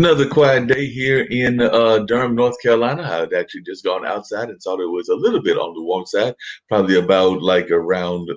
Another quiet day here in Durham, North Carolina. I'd actually just gone outside and thought it was a little bit on the warm side, probably about like around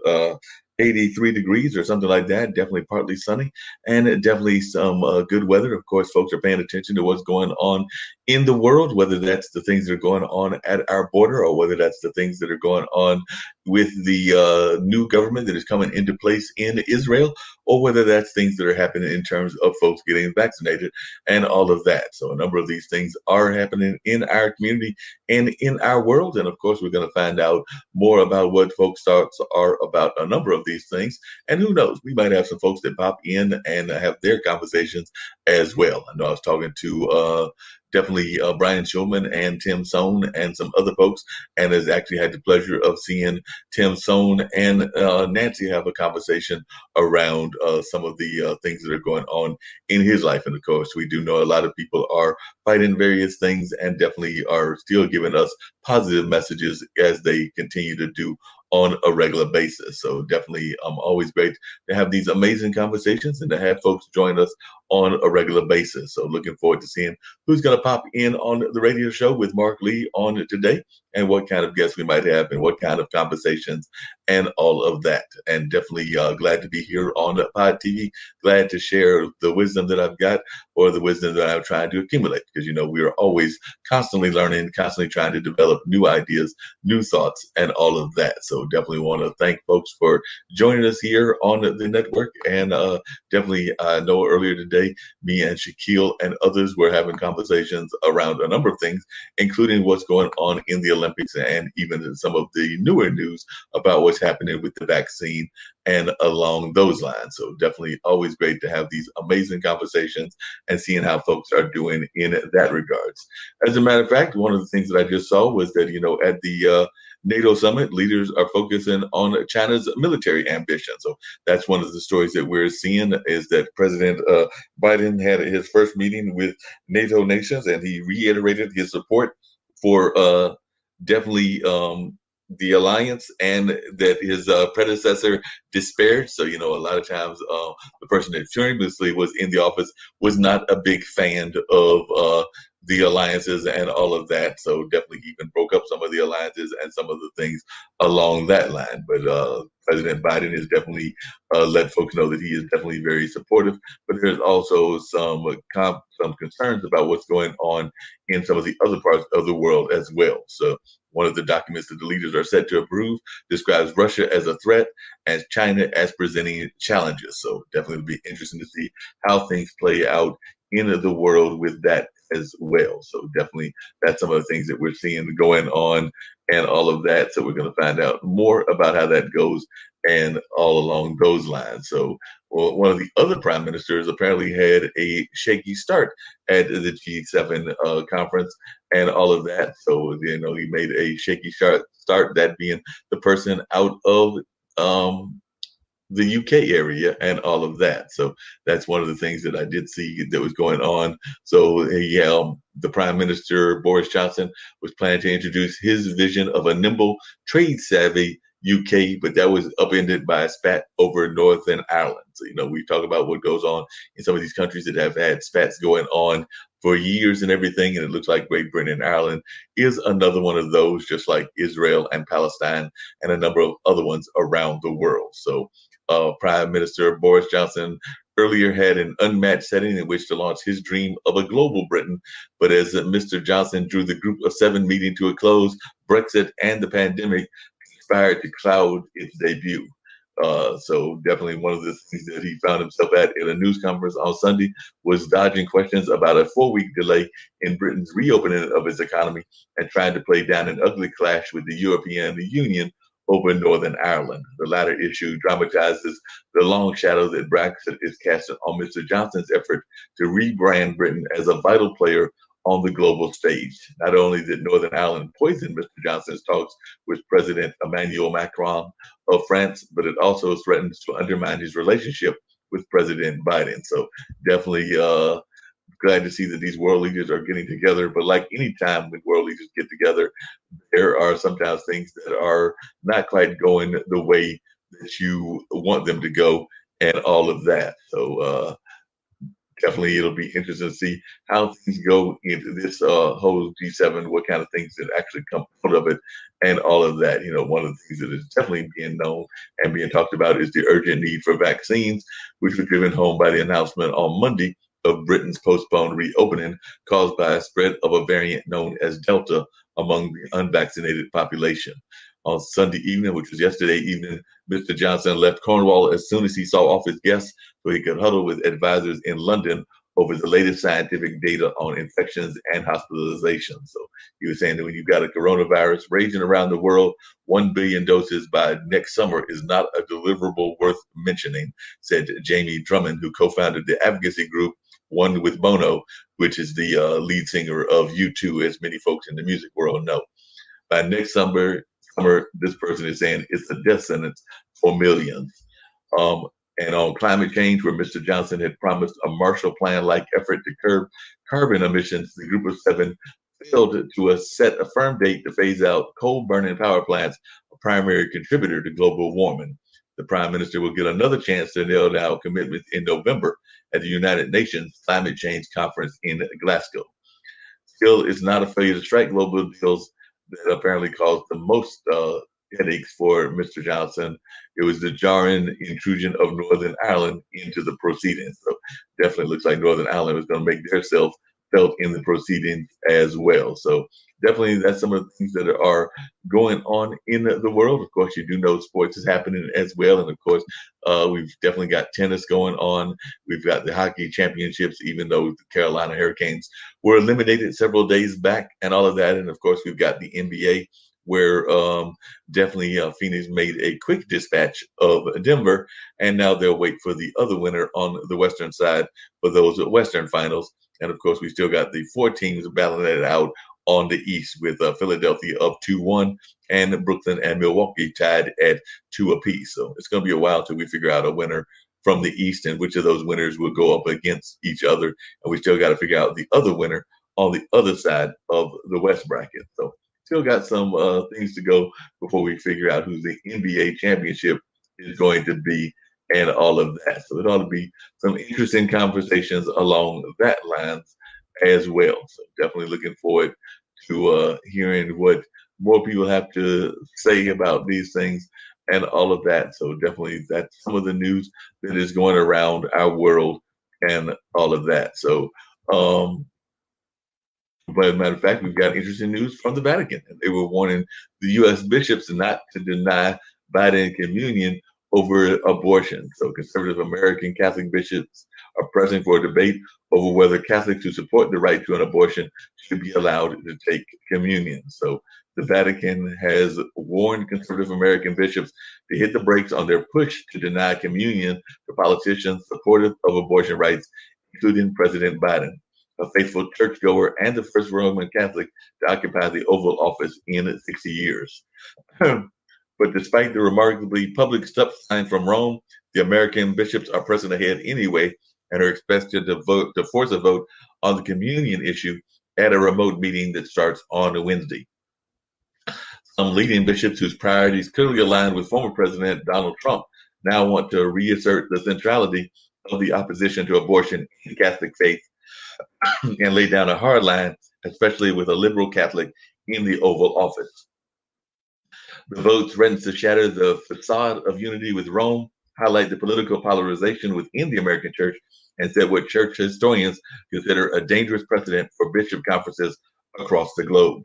83 degrees or something like that. Definitely partly sunny and definitely some good weather. Of course, folks are paying attention to what's going on in the world, whether that's the things that are going on at our border or whether that's the things that are going on with the new government that is coming into place in Israel, or whether that's things that are happening in terms of folks getting vaccinated and all of that. So a number of these things are happening in our community and in our world. And of course, we're going to find out more about what folks' thoughts are about a number of these things. And who knows, we might have some folks that pop in and have their conversations as well. I know I was talking to definitely Brian Schulman and Tim Sohn and some other folks, and has actually had the pleasure of seeing Tim Sohn and Nancy have a conversation around some of the things that are going on in his life. And of course, we do know a lot of people are fighting various things and definitely are still giving us positive messages as they continue to do on a regular basis. So definitely always great to have these amazing conversations and to have folks join us on a regular basis. So looking forward to seeing who's going to pop in on the radio show with Marc Lee on today, and what kind of guests we might have and what kind of conversations and all of that. And definitely glad to be here on Pod TV. Glad to share the wisdom that I've got, or the wisdom that I'm trying to accumulate, because, we are always constantly learning, constantly trying to develop new ideas, new thoughts, and all of that. So definitely want to thank folks for joining us here on the network. And definitely, I know earlier today, me and Shaquille and others were having conversations around a number of things, including what's going on in the Olympics and even some of the newer news about what's happening with the vaccine and along those lines. So definitely always great to have these amazing conversations and seeing how folks are doing in that regards. As a matter of fact, one of the things that I just saw was that, at the NATO summit, leaders are focusing on China's military ambition. So that's one of the stories that we're seeing, is that President Biden had his first meeting with NATO nations, and he reiterated his support for definitely the alliance, and that his predecessor despaired. So, a lot of times the person that previously was in the office was not a big fan of the alliances and all of that. So definitely even broke up some of the alliances and some of the things along that line. But President Biden has definitely let folks know that he is definitely very supportive. But there's also some concerns about what's going on in some of the other parts of the world as well. So one of the documents that the leaders are set to approve describes Russia as a threat and China as presenting challenges. So definitely it'll be interesting to see how things play out in the world with that as well. So definitely that's some of the things that we're seeing going on and all of that. So we're going to find out more about how that goes and all along those lines. So one of the other prime ministers apparently had a shaky start at the G7 conference and all of that. So, he made a shaky start, that being the person out of the UK area and all of that. So that's one of the things that I did see that was going on. So the Prime Minister, Boris Johnson, was planning to introduce his vision of a nimble, trade-savvy UK, but that was upended by a spat over Northern Ireland. So, we talk about what goes on in some of these countries that have had spats going on for years and everything, and it looks like Great Britain and Ireland is another one of those, just like Israel and Palestine and a number of other ones around the world. So Prime Minister Boris Johnson earlier had an unmatched setting in which to launch his dream of a global Britain. But as Mr. Johnson drew the Group of Seven meeting to a close, Brexit and the pandemic conspired to cloud its debut. So definitely one of the things that he found himself at in a news conference on Sunday was dodging questions about a 4-week delay in Britain's reopening of its economy and trying to play down an ugly clash with the European Union over Northern Ireland. The latter issue dramatizes the long shadow that Brexit is casting on Mr. Johnson's effort to rebrand Britain as a vital player on the global stage. Not only did Northern Ireland poison Mr. Johnson's talks with President Emmanuel Macron of France, but it also threatens to undermine his relationship with President Biden. So definitely glad to see that these world leaders are getting together. But like any time when world leaders get together, there are sometimes things that are not quite going the way that you want them to go and all of that. So definitely it'll be interesting to see how things go into this whole G7, what kind of things that actually come out of it, and all of that. One of the things that is definitely being known and being talked about is the urgent need for vaccines, which was driven home by the announcement on Monday of Britain's postponed reopening caused by a spread of a variant known as Delta among the unvaccinated population. On Sunday evening, which was yesterday evening, Mr. Johnson left Cornwall as soon as he saw off his guests so he could huddle with advisors in London over the latest scientific data on infections and hospitalizations. So he was saying that when you've got a coronavirus raging around the world, 1 billion doses by next summer is not a deliverable worth mentioning, said Jamie Drummond, who co-founded the advocacy group One with Bono, which is the lead singer of U2, as many folks in the music world know. By next summer, this person is saying it's a death sentence for millions. And on climate change, where Mr. Johnson had promised a Marshall Plan-like effort to curb carbon emissions, the group of seven failed to set a firm date to phase out coal-burning power plants, a primary contributor to global warming. The Prime Minister will get another chance to nail down commitments in November at the United Nations Climate Change Conference in Glasgow. Still, it's not a failure to strike global deals that apparently caused the most headaches for Mr. Johnson. It was the jarring intrusion of Northern Ireland into the proceedings. So definitely looks like Northern Ireland is going to make themselves felt in the proceedings as well. So definitely that's some of the things that are going on in the world. Of course, you do know sports is happening as well. And of course, we've definitely got tennis going on. We've got the hockey championships, even though the Carolina Hurricanes were eliminated several days back and all of that. And of course, we've got the NBA, where definitely Phoenix made a quick dispatch of Denver, and now they'll wait for the other winner on the Western side for those Western finals. And of course, we still got the four teams battling it out on the East, with Philadelphia up 2-1 and Brooklyn and Milwaukee tied at 2 apiece. So it's going to be a while till we figure out a winner from the East and which of those winners will go up against each other. And we still got to figure out the other winner on the other side of the West bracket. So still got some things to go before we figure out who the NBA championship is going to be and all of that. So it ought to be some interesting conversations along that lines as well. So definitely looking forward to hearing what more people have to say about these things and all of that. So definitely that's some of the news that is going around our world and all of that. So, but as a matter of fact, we've got interesting news from the Vatican. They were warning the U.S. bishops not to deny Biden communion over abortion. So conservative American Catholic bishops are pressing for a debate over whether Catholics who support the right to an abortion should be allowed to take communion. So the Vatican has warned conservative American bishops to hit the brakes on their push to deny communion to politicians supportive of abortion rights, including President Biden, a faithful churchgoer and the first Roman Catholic to occupy the Oval Office in 60 years. But despite the remarkably public stop sign from Rome, the American bishops are pressing ahead anyway and are expected to force a vote on the communion issue at a remote meeting that starts on Wednesday. Some leading bishops whose priorities clearly align with former President Donald Trump now want to reassert the centrality of the opposition to abortion in the Catholic faith and lay down a hard line, especially with a liberal Catholic in the Oval Office. The vote threatens to shatter the facade of unity with Rome, highlight the political polarization within the American church, and set what church historians consider a dangerous precedent for bishop conferences across the globe.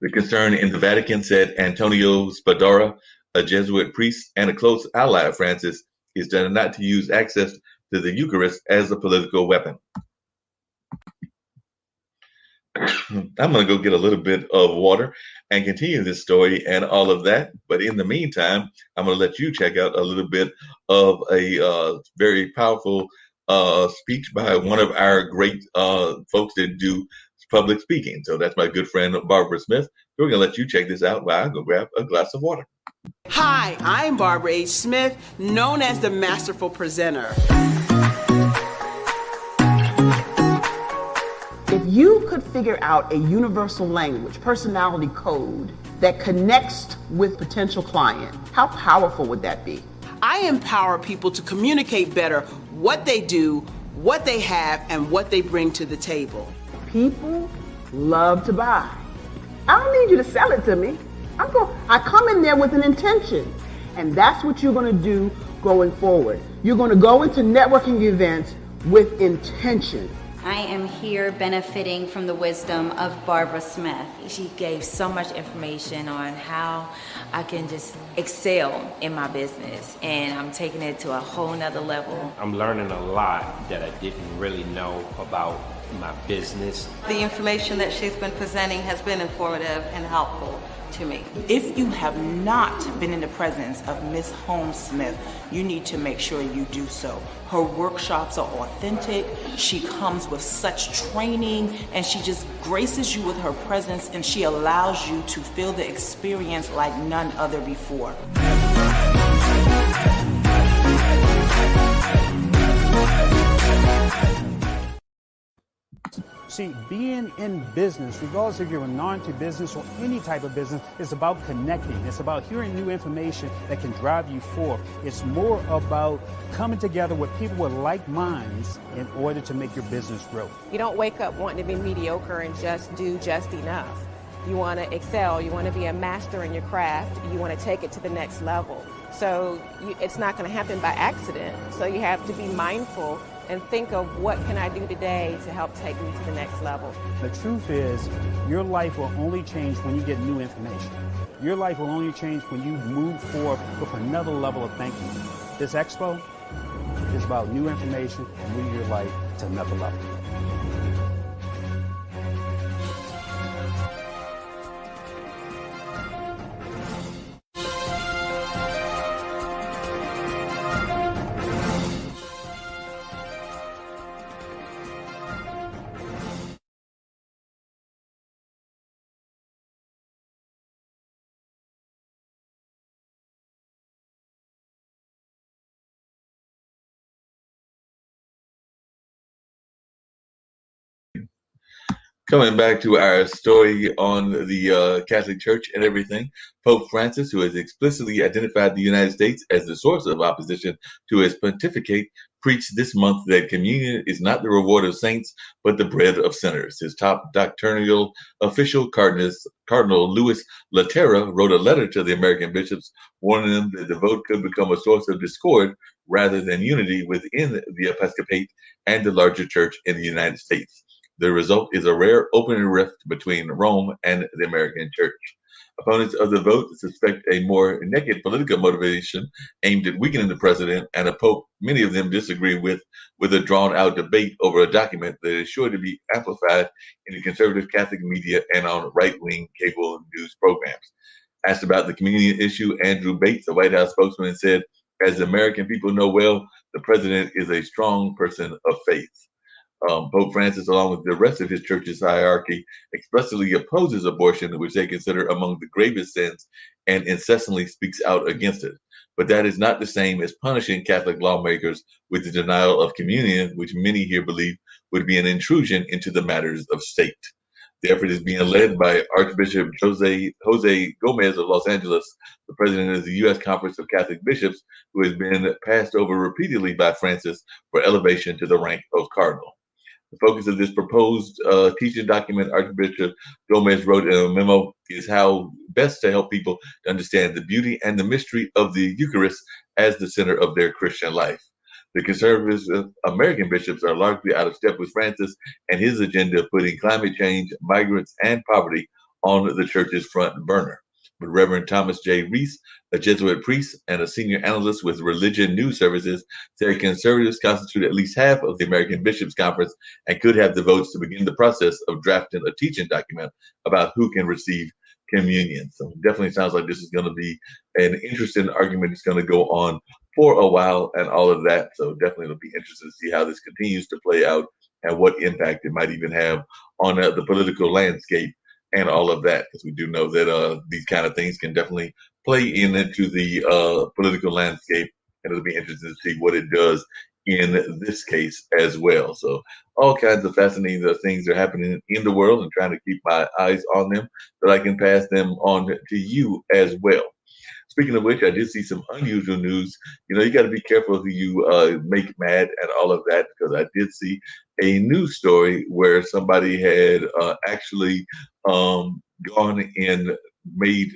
The concern in the Vatican, said Antonio Spadora, a Jesuit priest and a close ally of Francis, is not to use access to the Eucharist as a political weapon. I'm going to go get a little bit of water and continue this story and all of that. But in the meantime, I'm going to let you check out a little bit of a very powerful speech by one of our great folks that do public speaking. So that's my good friend, Barbara Smith. We're going to let you check this out while I go grab a glass of water. Hi, I'm Barbara H. Smith, known as the Masterful Presenter. If you could figure out a universal language, personality code that connects with potential client, how powerful would that be? I empower people to communicate better what they do, what they have and what they bring to the table. People love to buy. I don't need you to sell it to me. I come in there with an intention. And that's what you're going to do going forward. You're going to go into networking events with intention. I am here benefiting from the wisdom of Barbara Smith. She gave so much information on how I can just excel in my business, and I'm taking it to a whole nother level. I'm learning a lot that I didn't really know about my business. The information that she's been presenting has been informative and helpful to me. If you have not been in the presence of Ms. Holmes Smith, you need to make sure you do so. Her workshops are authentic. She comes with such training, and she just graces you with her presence, and she allows you to feel the experience like none other before. See, being in business, regardless if you're a non-to-business or any type of business, is about connecting. It's about hearing new information that can drive you forth. It's more about coming together with people with like minds in order to make your business grow. You don't wake up wanting to be mediocre and just do just enough. You want to excel. You want to be a master in your craft. You want to take it to the next level. So it's not going to happen by accident. So you have to be mindful and think of what can I do today to help take me to the next level. The truth is, your life will only change when you get new information. Your life will only change when you move forward with another level of thinking. This expo is about new information and moving your life to another level. Coming back to our story on the Catholic Church and everything, Pope Francis, who has explicitly identified the United States as the source of opposition to his pontificate, preached this month that communion is not the reward of saints, but the bread of sinners. His top doctrinal official, Cardinal Louis Laterra, wrote a letter to the American bishops warning them that the vote could become a source of discord rather than unity within the episcopate and the larger church in the United States. The result is a rare open rift between Rome and the American church. Opponents of the vote suspect a more naked political motivation aimed at weakening the president and a pope many of them disagree with a drawn-out debate over a document that is sure to be amplified in the conservative Catholic media and on right-wing cable news programs. Asked about the communion issue, Andrew Bates, a White House spokesman, said, "As the American people know well, the president is a strong person of faith." Pope Francis, along with the rest of his church's hierarchy, expressly opposes abortion, which they consider among the gravest sins, and incessantly speaks out against it. But that is not the same as punishing Catholic lawmakers with the denial of communion, which many here believe would be an intrusion into the matters of state. The effort is being led by Archbishop Jose Gomez of Los Angeles, the president of the U.S. Conference of Catholic Bishops, who has been passed over repeatedly by Francis for elevation to the rank of cardinal. The focus of this proposed teaching document, Archbishop Gomez wrote in a memo, is how best to help people to understand the beauty and the mystery of the Eucharist as the center of their Christian life. The conservative American bishops are largely out of step with Francis and his agenda of putting climate change, migrants, and poverty on the church's front burner. But Reverend Thomas J. Reese, a Jesuit priest and a senior analyst with Religion News Services, said conservatives constitute at least half of the American Bishops' Conference and could have the votes to begin the process of drafting a teaching document about who can receive communion. So it definitely sounds like this is going to be an interesting argument. It's going to go on for a while and all of that. So definitely it'll be interesting to see how this continues to play out and what impact it might even have on the political landscape and all of that, because we do know that these kind of things can definitely play into the political landscape, and it'll be interesting to see what it does in this case as well. So all kinds of fascinating things are happening in the world, and trying to keep my eyes on them so I can pass them on to you as well. Speaking of which, I did see some unusual news. You got to be careful who you make mad and all of that, because I did see a news story where somebody had actually gone and made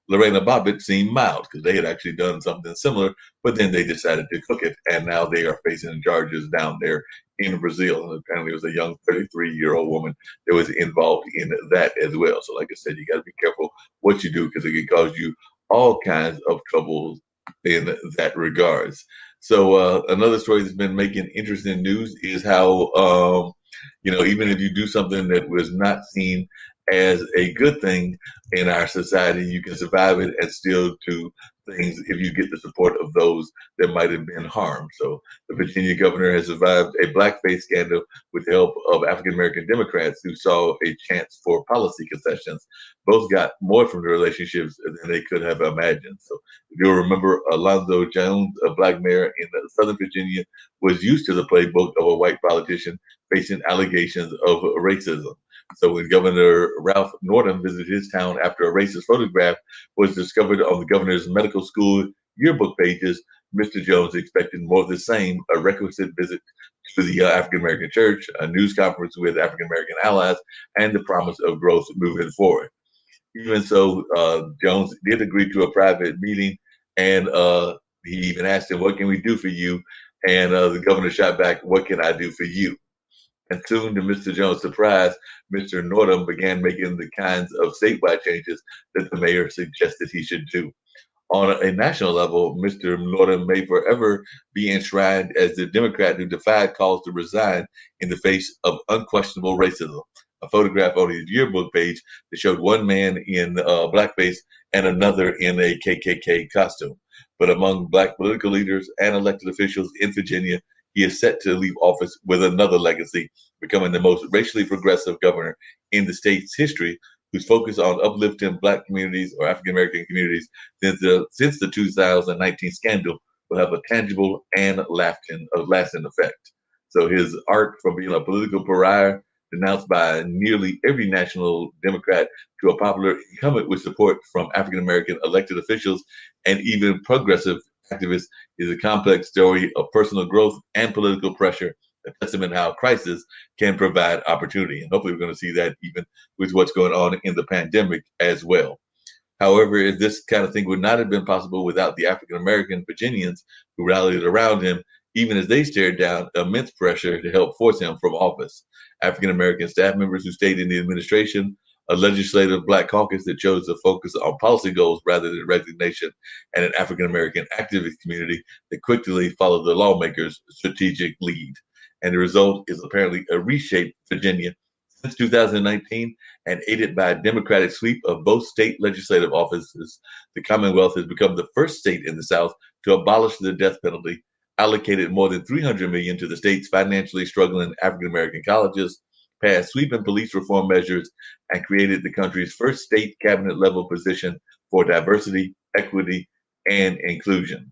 Lorena Bobbitt seem mild, because they had actually done something similar, but then they decided to cook it, and now they are facing charges down there in Brazil. And apparently, it was a young 33-year-old woman that was involved in that as well. So, like I said, you got to be careful what you do, because it can cause you all kinds of trouble in that regards. So another story that's been making interesting news is how even if you do something that was not seen as a good thing in our society, you can survive it and still do things if you get the support of those that might have been harmed. So the Virginia governor has survived a blackface scandal with the help of African American Democrats who saw a chance for policy concessions. Both got more from the relationships than they could have imagined. So if you'll remember, Alonzo Jones, a black mayor in Southern Virginia, was used to the playbook of a white politician facing allegations of racism. So when Governor Ralph Northam visited his town after a racist photograph was discovered on the governor's medical school yearbook pages, Mr. Jones expected more of the same, a requisite visit to the African American church, a news conference with African American allies, and the promise of growth moving forward. Even so, Jones did agree to a private meeting, and he even asked him, "What can we do for you?" And the governor shot back, "What can I do for you?" And soon, to Mr. Jones' surprise, Mr. Northam began making the kinds of statewide changes that the mayor suggested he should do. On a national level, Mr. Northam may forever be enshrined as the Democrat who defied calls to resign in the face of unquestionable racism. A photograph on his yearbook page that showed one man in blackface and another in a KKK costume. But among black political leaders and elected officials in Virginia, he is set to leave office with another legacy, becoming the most racially progressive governor in the state's history, whose focus on uplifting black communities or African American communities since the 2019 scandal will have a tangible and lasting effect. So his arc from being a political pariah denounced by nearly every national Democrat to a popular incumbent with support from African American elected officials and even progressive activists is a complex story of personal growth and political pressure, a testament to how crisis can provide opportunity. And hopefully we're going to see that even with what's going on in the pandemic as well. However, this kind of thing would not have been possible without the African American Virginians who rallied around him, even as they stared down immense pressure to help force him from office. African American staff members who stayed in the administration, a legislative black caucus that chose to focus on policy goals rather than resignation, and an African American activist community that quickly followed the lawmakers' strategic lead. And the result is apparently a reshaped Virginia. Since 2019, and aided by a Democratic sweep of both state legislative offices, the Commonwealth has become the first state in the South to abolish the death penalty, allocated more than $300 million to the state's financially struggling African American colleges, passed sweeping police reform measures, and created the country's first state cabinet level position for diversity, equity, and inclusion.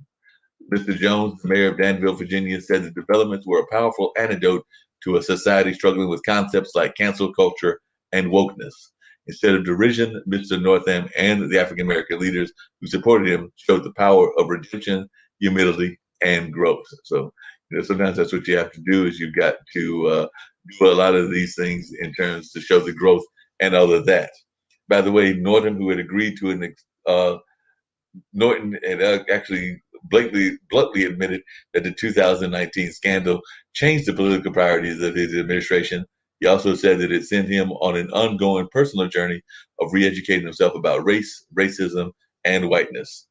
Mr. Jones, the mayor of Danville, Virginia, said the developments were a powerful antidote to a society struggling with concepts like cancel culture and wokeness. Instead of derision, Mr. Northam and the African American leaders who supported him showed the power of redemption, humility, and growth. So, sometimes that's what you have to do, is you've got to do a lot of these things in terms to show the growth and all of that. By the way, Northam, who had agreed to Norton had actually bluntly admitted that the 2019 scandal changed the political priorities of his administration. He also said that it sent him on an ongoing personal journey of re-educating himself about race, racism, and whiteness.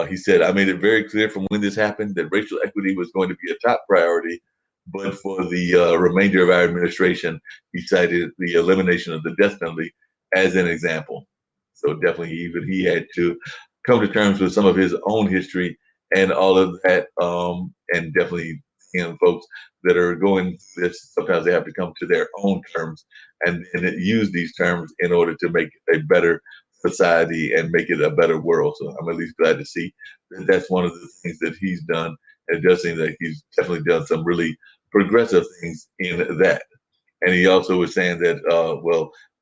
He said, "I made it very clear from when this happened that racial equity was going to be a top priority, but for the remainder of our administration, he cited the elimination of the death penalty as an example." So definitely even he had to come to terms with some of his own history and all of that. And definitely, folks that are going through this, sometimes they have to come to their own terms and use these terms in order to make a better society and make it a better world. So I'm at least glad to see that that's one of the things that he's done. And it does seem like he's definitely done some really progressive things in that. And he also was saying that,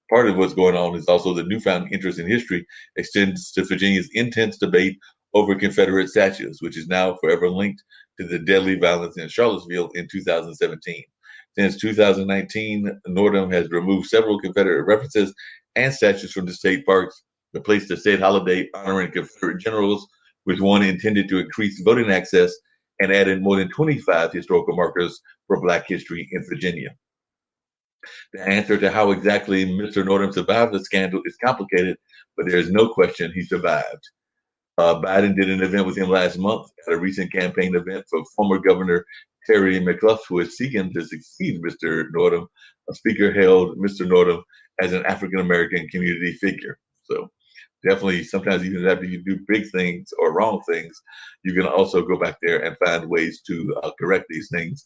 part of what's going on is also the newfound interest in history extends to Virginia's intense debate over Confederate statues, which is now forever linked to the deadly violence in Charlottesville in 2017. Since 2019, Northam has removed several Confederate references and statues from the state parks, replaced the state holiday honoring Confederate generals with one intended to increase voting access, and added more than 25 historical markers for Black history in Virginia. The answer to how exactly Mr. Northam survived the scandal is complicated, but there is no question he survived. Biden did an event with him last month at a recent campaign event for former Governor Terry McAuliffe, who is seeking to succeed Mr. Northam. A speaker hailed Mr. Northam as an African-American community figure. So definitely sometimes even after you do big things or wrong things, you can also go back there and find ways to correct these things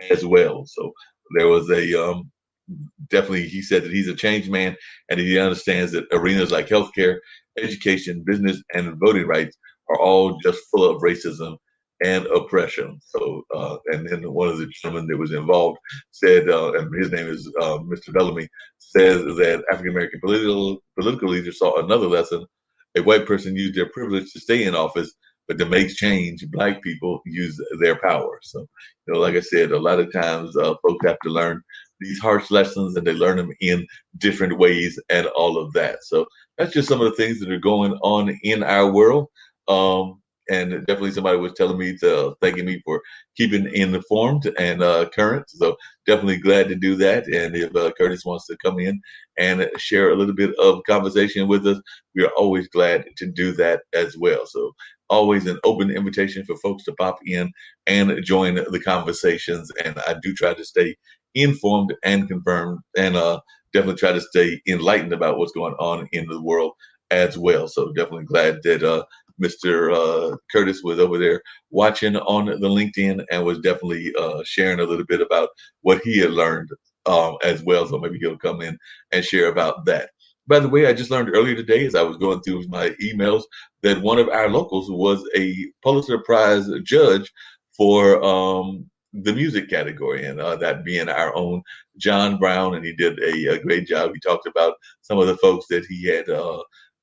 as well. So there was a definitely, he said that he's a changed man and he understands that arenas like healthcare, education, business, and voting rights are all just full of racism and oppression. So, and then one of the gentlemen that was involved said, and his name is Mr. Bellamy, says that African American political leaders saw another lesson. A white person used their privilege to stay in office, but to make change, Black people use their power. So, like I said, a lot of times folks have to learn these harsh lessons and they learn them in different ways and all of that. So that's just some of the things that are going on in our world. And definitely somebody was telling me thanking me for keeping informed and current. So definitely glad to do that. And if Curtis wants to come in and share a little bit of conversation with us, we are always glad to do that as well. So always an open invitation for folks to pop in and join the conversations. And I do try to stay informed and confirmed and definitely try to stay enlightened about what's going on in the world as well. So definitely glad that Mr. Curtis was over there watching on the LinkedIn and was definitely sharing a little bit about what he had learned as well. So maybe he'll come in and share about that. By the way, I just learned earlier today as I was going through my emails that one of our locals was a Pulitzer Prize judge for the music category, and that being our own John Brown, and he did a great job. He talked about some of the folks that he had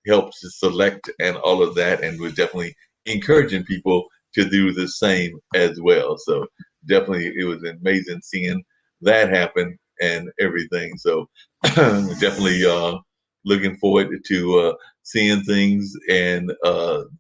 helped to select and all of that, and was definitely encouraging people to do the same as well. So definitely it was amazing seeing that happen and everything. So definitely looking forward to seeing things and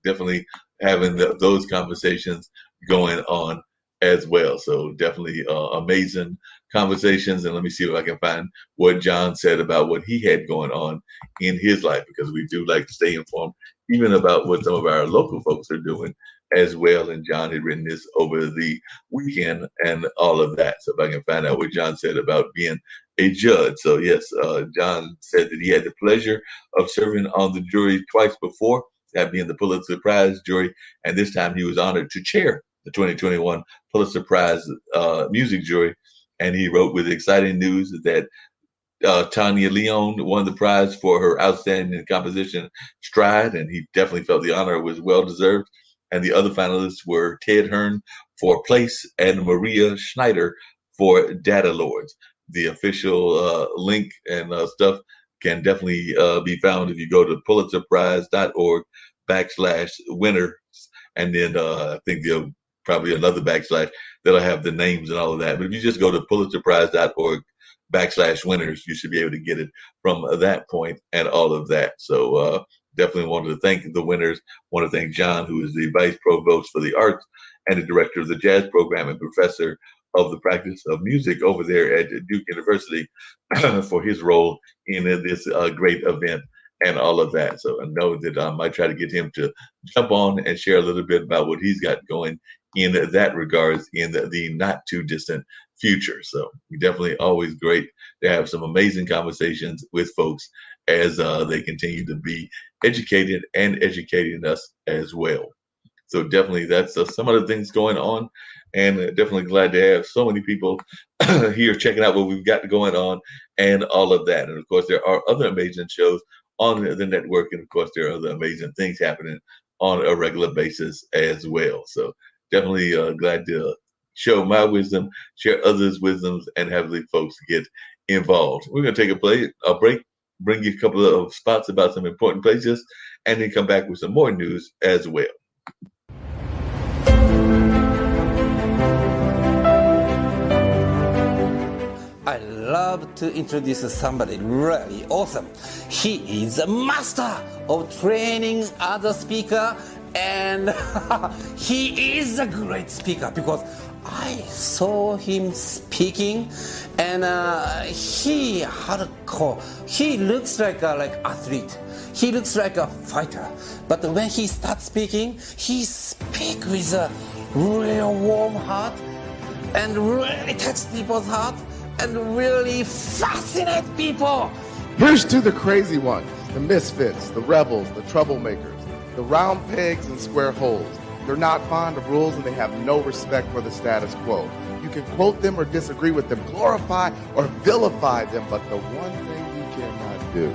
definitely having those conversations going on as well. So definitely amazing conversations. And let me see if I can find what John said about what he had going on in his life, because we do like to stay informed even about what some of our local folks are doing as well. And John had written this over the weekend and all of that. So if I can find out what John said about being a judge. So yes, John said that he had the pleasure of serving on the jury twice before, that being the Pulitzer Prize jury. And this time he was honored to chair the 2021 Pulitzer Prize music jury. And he wrote, with exciting news that Tanya Leon won the prize for her outstanding composition, Stride, and he definitely felt the honor was well-deserved. And the other finalists were Ted Hearn for Place and Maria Schneider for Data Lords. The official link and stuff can definitely be found if you go to pulitzerprize.org/winners. And then I think there'll probably another backslash that'll have the names and all of that. But if you just go to pulitzerprize.org/winners, you should be able to get it from that point and all of that. So definitely wanted to thank the winners. Want to thank John, who is the Vice Provost for the Arts and the Director of the Jazz Program and Professor of the Practice of Music over there at Duke University, for his role in this great event and all of that. So I know that I might try to get him to jump on and share a little bit about what he's got going in that regards in the not too distant future. So definitely always great to have some amazing conversations with folks as they continue to be educated and educating us as well. So definitely that's some of the things going on, and definitely glad to have so many people here checking out what we've got going on and all of that. And of course, there are other amazing shows on the network, and of course, there are other amazing things happening on a regular basis as well. So definitely glad to show my wisdom, share others' wisdoms, and have the folks get involved. We're going to take a break. bring you a couple of spots about some important places, and then come back with some more news as well. I love to introduce somebody really awesome. He is a master of training other speaker, and he is a great speaker because I saw him speaking, and he hardcore. He looks like athlete. He looks like a fighter. But when he starts speaking, he speaks with a real warm heart and really touch people's heart and really fascinate people. Here's to the crazy ones, the misfits, the rebels, the troublemakers, the round pegs and square holes. They're not fond of rules and they have no respect for the status quo. You can quote them or disagree with them, glorify or vilify them, but the one thing you cannot do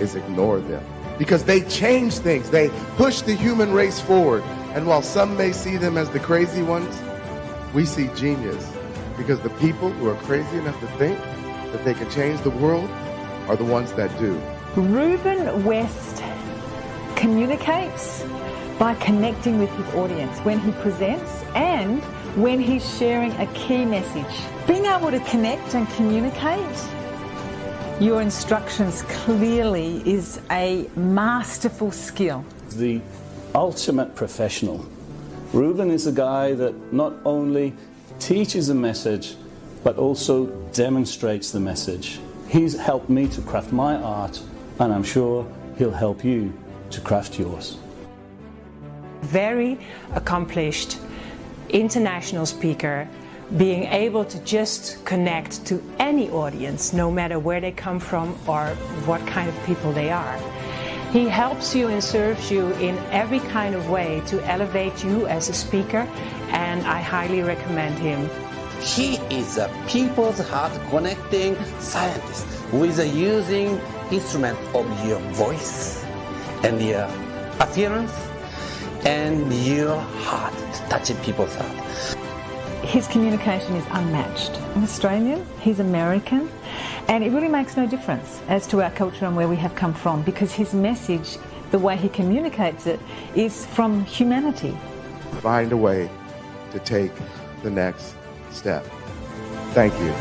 is ignore them. Because they change things, they push the human race forward. And while some may see them as the crazy ones, we see genius. Because the people who are crazy enough to think that they can change the world are the ones that do. Ruben West communicates by connecting with his audience when he presents and when he's sharing a key message. Being able to connect and communicate your instructions clearly is a masterful skill. The ultimate professional. Ruben is a guy that not only teaches a message, but also demonstrates the message. He's helped me to craft my art, and I'm sure he'll help you to craft yours. Very accomplished international speaker, being able to just connect to any audience, no matter where they come from or what kind of people they are. He helps you and serves you in every kind of way to elevate you as a speaker, and I highly recommend him. He is a people's heart connecting scientist with a using instrument of your voice and your appearance and your heart, touching people's heart. His communication is unmatched. I'm Australian, he's American, and it really makes no difference as to our culture and where we have come from, because his message, the way he communicates it, is from humanity. Find a way to take the next step. Thank you.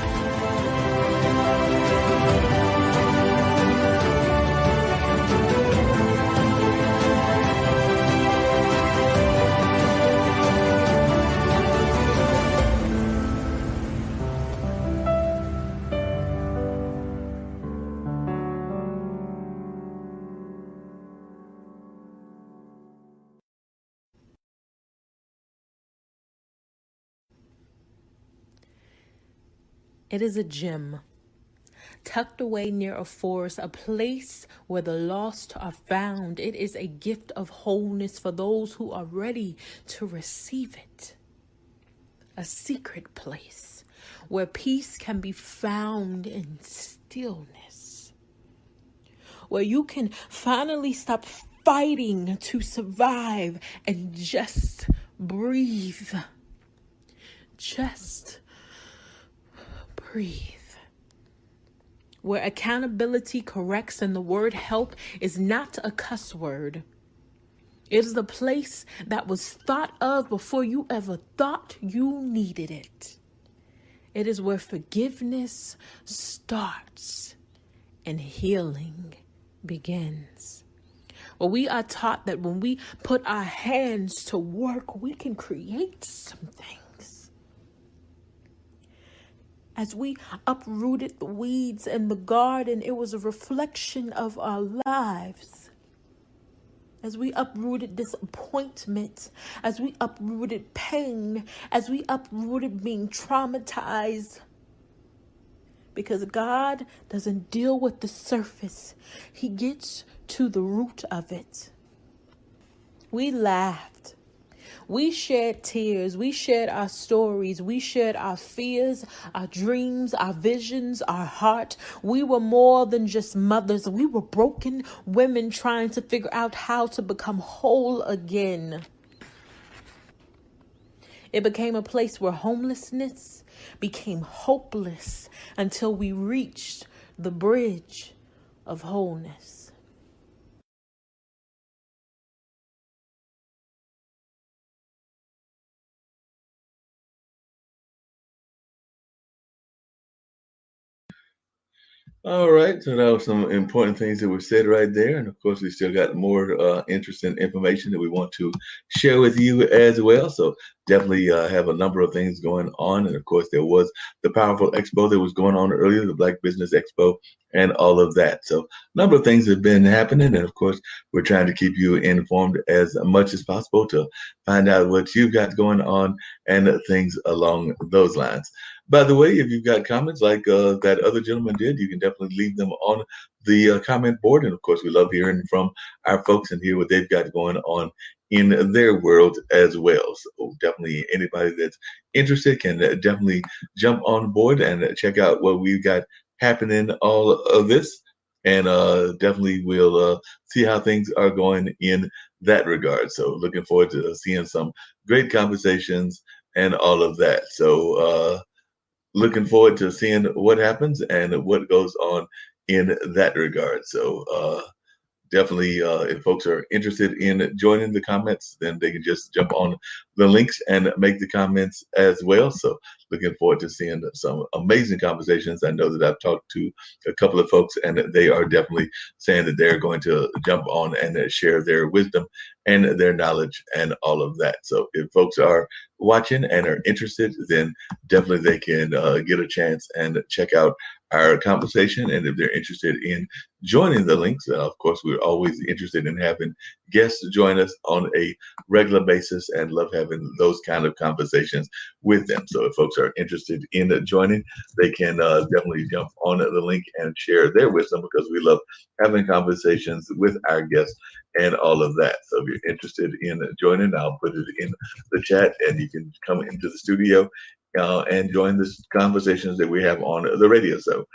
It is a gem, tucked away near a forest, a place where the lost are found. It is a gift of wholeness for those who are ready to receive it. A secret place where peace can be found in stillness. Where you can finally stop fighting to survive and just breathe. Just breathe. Where accountability corrects and the word help is not a cuss word. It is the place that was thought of before you ever thought you needed it. It is where forgiveness starts and healing begins. Well, we are taught that when we put our hands to work, we can create something. As we uprooted the weeds in the garden, it was a reflection of our lives. As we uprooted disappointment, as we uprooted pain, as we uprooted being traumatized. Because God doesn't deal with the surface. He gets to the root of it. We laughed. We shared tears, we shared our stories, we shared our fears, our dreams, our visions, our heart. We were more than just mothers. We were broken women trying to figure out how to become whole again. It became a place where homelessness became hopeless until we reached the bridge of wholeness. All right, so that was some important things that were said right there, and of course, we still got more interesting information that we want to share with you as well. So definitely have a number of things going on, and of course, there was the powerful expo that was going on earlier, the Black Business Expo, and all of that. So a number of things have been happening, and of course, we're trying to keep you informed as much as possible to find out what you've got going on and things along those lines. By the way, if you've got comments like that other gentleman did, you can definitely leave them on the comment board. And of course, we love hearing from our folks and hear what they've got going on in their world as well. So definitely anybody that's interested can definitely jump on board and check out what we've got happening all of this. And definitely we'll see how things are going in that regard. So looking forward to seeing some great conversations and all of that. So looking forward to seeing what happens and what goes on in that regard. So definitely, if folks are interested in joining the comments, then they can just jump on the links and make the comments as well. So looking forward to seeing some amazing conversations. I know that I've talked to a couple of folks and they are definitely saying that they're going to jump on and share their wisdom and their knowledge and all of that. So if folks are watching and are interested, then definitely they can get a chance and check out our conversation. And if they're interested in joining the links, of course, we're always interested in having guests join us on a regular basis and love having those kind of conversations with them. So if folks are interested in joining, they can definitely jump on the link and share their wisdom, because we love having conversations with our guests and all of that. So if you're interested in joining, I'll put it in the chat and you can come into the studio and join the conversations that we have on the radio. So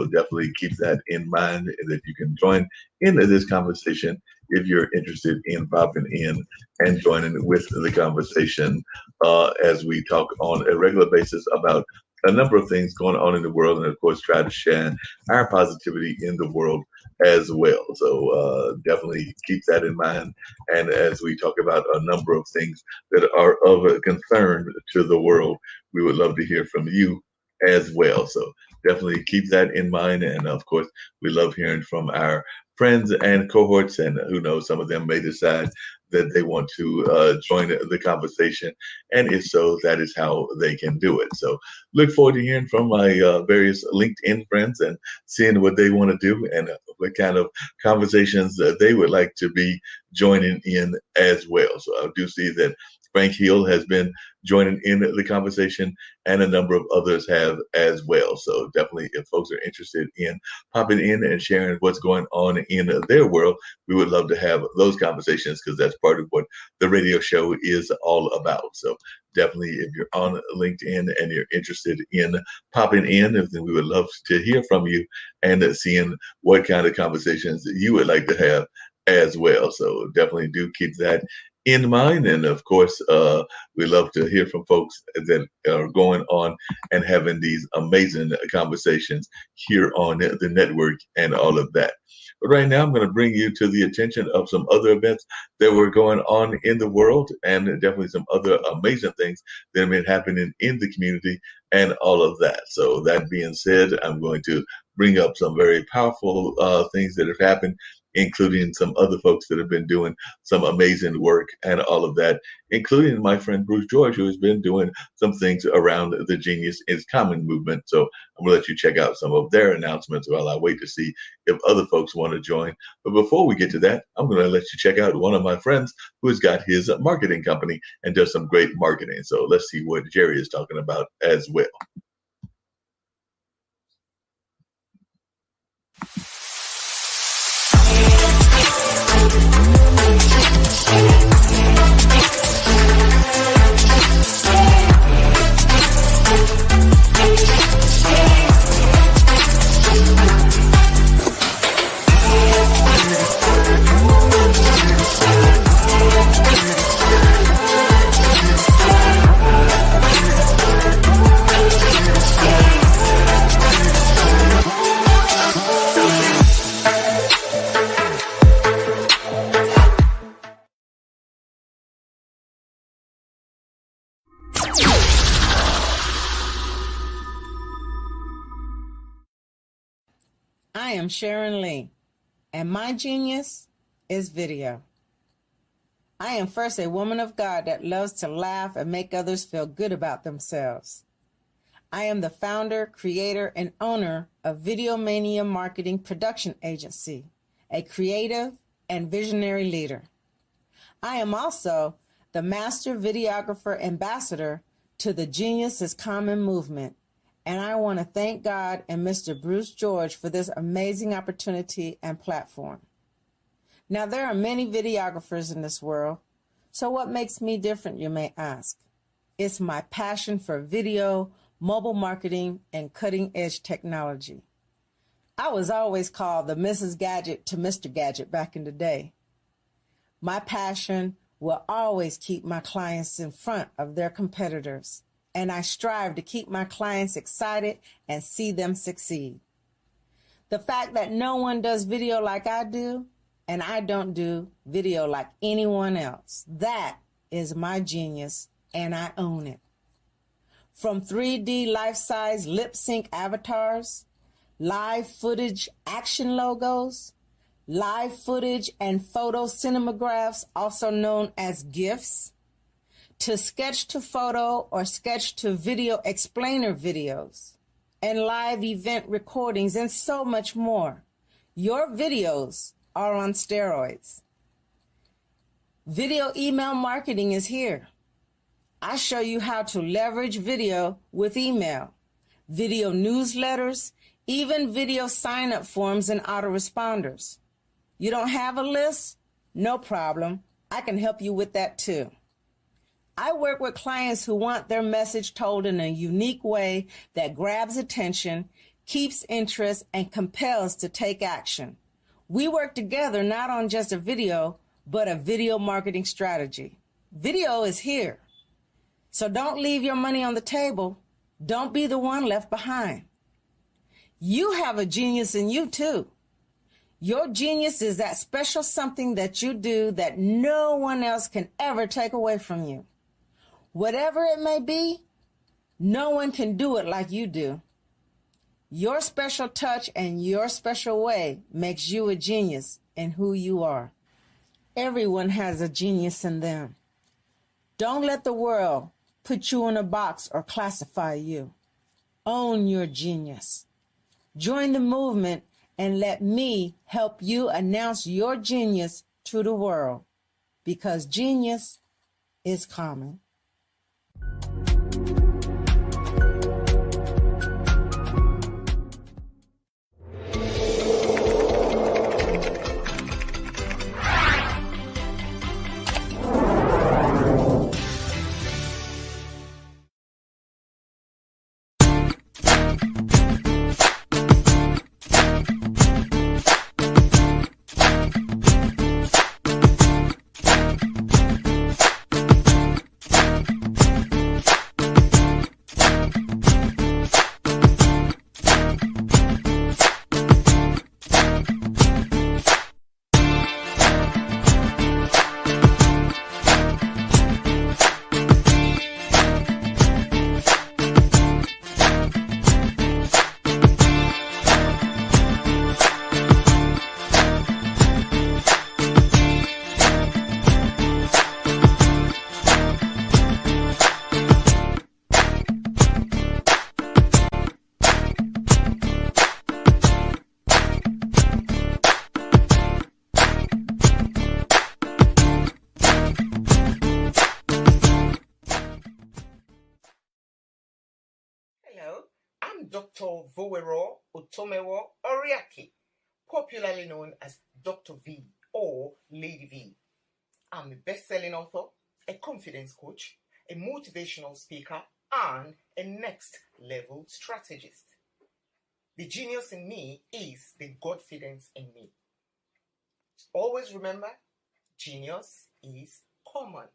definitely keep that in mind, that you can join in this conversation if you're interested in popping in and joining with the conversation as we talk on a regular basis about a number of things going on in the world, and of course try to share our positivity in the world as well. So definitely keep that in mind. And as we talk about a number of things that are of concern to the world, we would love to hear from you as well. So definitely keep that in mind. And of course, we love hearing from our friends and cohorts, and who knows, some of them may decide that they want to join the conversation. And if so, that is how they can do it. So look forward to hearing from my various LinkedIn friends and seeing what they want to do and what kind of conversations they would like to be joining in as well. So I do see that Frank Hill has been joining in the conversation, and a number of others have as well. So definitely, if folks are interested in popping in and sharing what's going on in their world, we would love to have those conversations, because that's part of what the radio show is all about. So definitely, if you're on LinkedIn and you're interested in popping in, then we would love to hear from you and seeing what kind of conversations you would like to have as well. So definitely do keep that in mind. And of course, we love to hear from folks that are going on and having these amazing conversations here on the network and all of that. But right now, I'm going to bring you to the attention of some other events that were going on in the world, and definitely some other amazing things that have been happening in the community and all of that. So that being said, I'm going to bring up some very powerful things that have happened, including some other folks that have been doing some amazing work and all of that, including my friend Bruce George, who has been doing some things around the Genius is Common movement. So I'm gonna let you check out some of their announcements while I wait to see if other folks want to join. But before we get to that, I'm gonna let you check out one of my friends who has got his marketing company and does some great marketing. So let's see what Jerry is talking about as well. I am Sharon Lee, and my genius is video. I am first a woman of God that loves to laugh and make others feel good about themselves. I am the founder, creator, and owner of Video Mania Marketing Production Agency, a creative and visionary leader. I am also the Master Videographer Ambassador to the Genius is Common movement, and I want to thank God and Mr. Bruce George for this amazing opportunity and platform. Now, there are many videographers in this world, so what makes me different, you may ask? It's my passion for video, mobile marketing, and cutting-edge technology. I was always called the Mrs. Gadget to Mr. Gadget back in the day. My passion will always keep my clients in front of their competitors, and I strive to keep my clients excited and see them succeed. The fact that no one does video like I do, and I don't do video like anyone else, that is my genius, and I own it. From 3D life-size lip-sync avatars, live footage action logos, live footage and photo cinemagraphs, also known as GIFs, to sketch-to-photo or sketch-to-video explainer videos, and live event recordings, and so much more. Your videos are on steroids. Video email marketing is here. I show you how to leverage video with email, video newsletters, even video sign-up forms and autoresponders. You don't have a list? No problem. I can help you with that too. I work with clients who want their message told in a unique way that grabs attention, keeps interest, and compels to take action. We work together not on just a video, but a video marketing strategy. Video is here. So don't leave your money on the table. Don't be the one left behind. You have a genius in you too. Your genius is that special something that you do that no one else can ever take away from you. Whatever it may be, no one can do it like you do. Your special touch and your special way makes you a genius in who you are. Everyone has a genius in them. Don't let the world put you in a box or classify you. Own your genius. Join the movement and let me help you announce your genius to the world, because genius is common. Dr. Vowero Otomewo Oriaki, popularly known as Dr. V or Lady V. I'm a best-selling author, a confidence coach, a motivational speaker, and a next-level strategist. The genius in me is the confidence in me. Always remember, genius is common.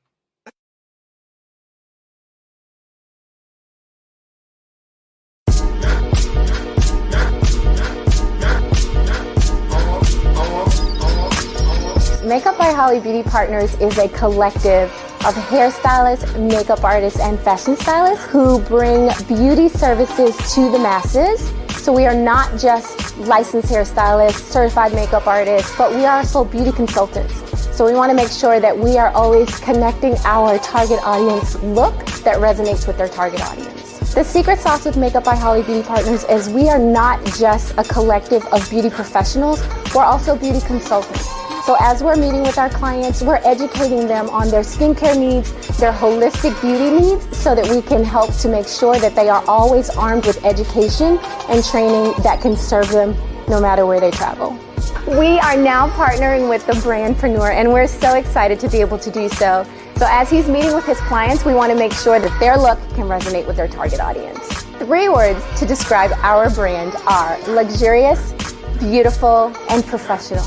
Makeup by Holly Beauty Partners is a collective of hairstylists, makeup artists, and fashion stylists who bring beauty services to the masses. So we are not just licensed hairstylists, certified makeup artists, but we are also beauty consultants. So we want to make sure that we are always connecting our target audience look that resonates with their target audience. The secret sauce with Makeup by Holly Beauty Partners is we are not just a collective of beauty professionals, we're also beauty consultants. So as we're meeting with our clients, we're educating them on their skincare needs, their holistic beauty needs, so that we can help to make sure that they are always armed with education and training that can serve them no matter where they travel. We are now partnering with the brandpreneur, and we're so excited to be able to do so. So as he's meeting with his clients, we want to make sure that their look can resonate with their target audience. 3 words to describe our brand are luxurious, beautiful, and professional.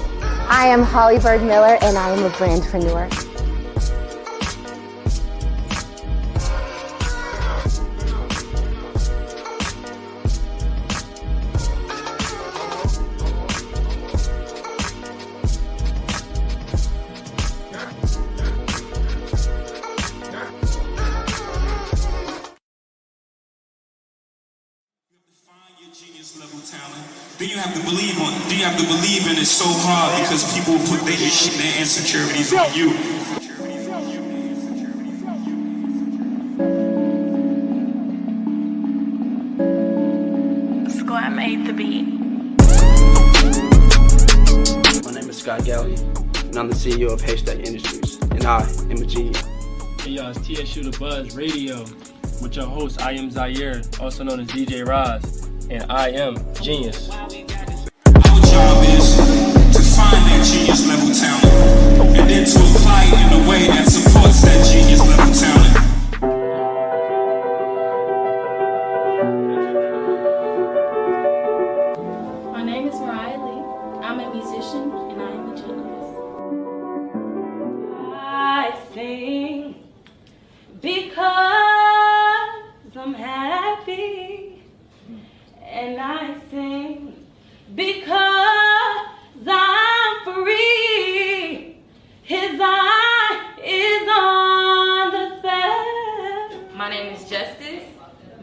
I am Holly Bird Miller, and I am a brandpreneur. Do you have to believe in it so hard because people put their shit, their insecurities on you? Squad made the beat. My name is Scott Galley, and I'm the CEO of Haystack Industries, and I am a genius. Hey y'all, it's TSU The Buzz Radio with your host, I am Zaire, also known as DJ Roz, and I am Genius. Our job is to find that genius level talent and then to apply it in a way that supports that genius level talent. My name is Mariah Lee. I'm a musician and I am a genius. I sing because I'm happy, and I sing because I'm free. His eye is on the spell. My name is Justice.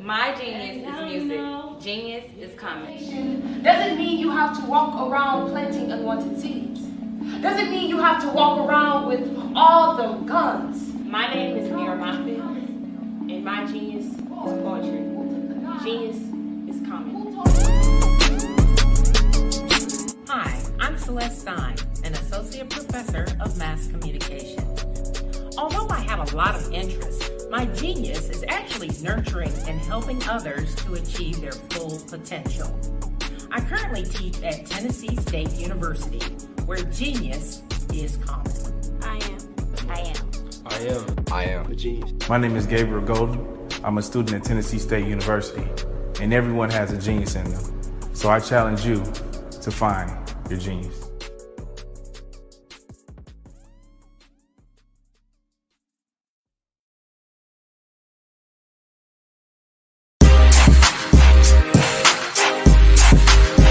My genius is music. Genius is coming. Doesn't mean you have to walk around planting unwanted seeds. Doesn't mean you have to walk around with all the guns. My name is Mira Moffitt, and my genius is poetry. Genius is coming. Hi, I'm Celeste Stein, an associate professor of mass communication. Although I have a lot of interests, my genius is actually nurturing and helping others to achieve their full potential. I currently teach at Tennessee State University, where genius is common. I am a genius. My name is Gabriel Golden. I'm a student at Tennessee State University, and everyone has a genius in them. So I challenge you to find your genius.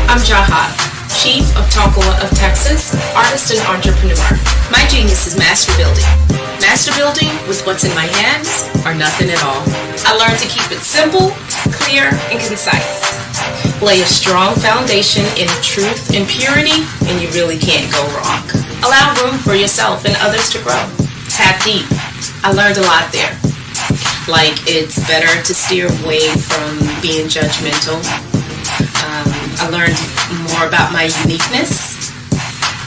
I'm Jaha, Chief of Talkoa of Texas, artist and entrepreneur. My genius is master building. Master building with what's in my hands or nothing at all. I learned to keep it simple, clear, and concise. Lay a strong foundation in truth and purity, and you really can't go wrong. Allow room for yourself and others to grow. Tap deep. I learned a lot there. Like it's better to steer away from being judgmental. I learned more about my uniqueness.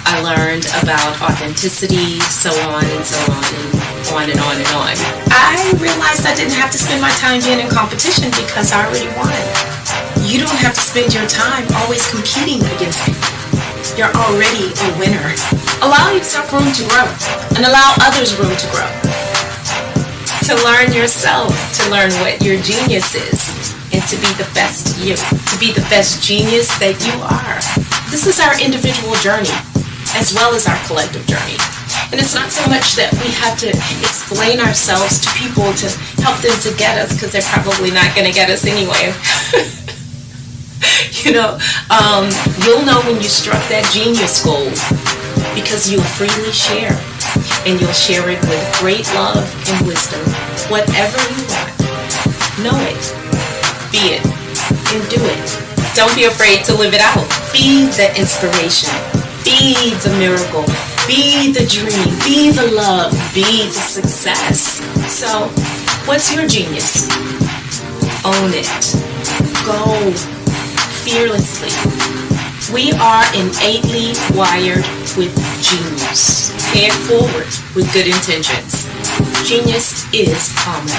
I learned about authenticity, so on and so on and on and on and on. I realized I didn't have to spend my time being in competition because I already won. You don't have to spend your time always competing against people. You're already a winner. Allow yourself room to grow and allow others room to grow. To learn yourself, to learn what your genius is, and to be the best you, to be the best genius that you are. This is our individual journey, as well as our collective journey. And it's not so much that we have to explain ourselves to people to help them to get us, because they're probably not going to get us anyway. You'll know when you struck that genius goal, because you'll freely share, and you'll share it with great love and wisdom. Whatever you want, know it, be it, and do it. Don't be afraid to live it out. Be the inspiration. Be the miracle. Be the dream. Be the love. Be the success. So, what's your genius? Own it. Go fearlessly. We are innately wired with genius. Pay it forward with good intentions. Genius is common.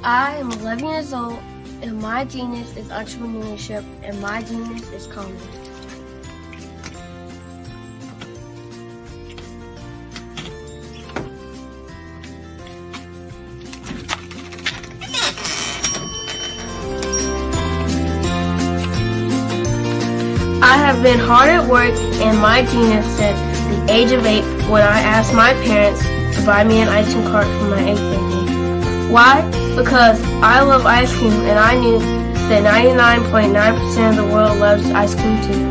I am 11 years old, and my genius is entrepreneurship, and my genius is comedy. I have been hard at work, and my genius said at the age of 8 when I asked my parents to buy me an ice cream cart for my 8th birthday. Why? Because I love ice cream, and I knew that 99.9% of the world loves ice cream too.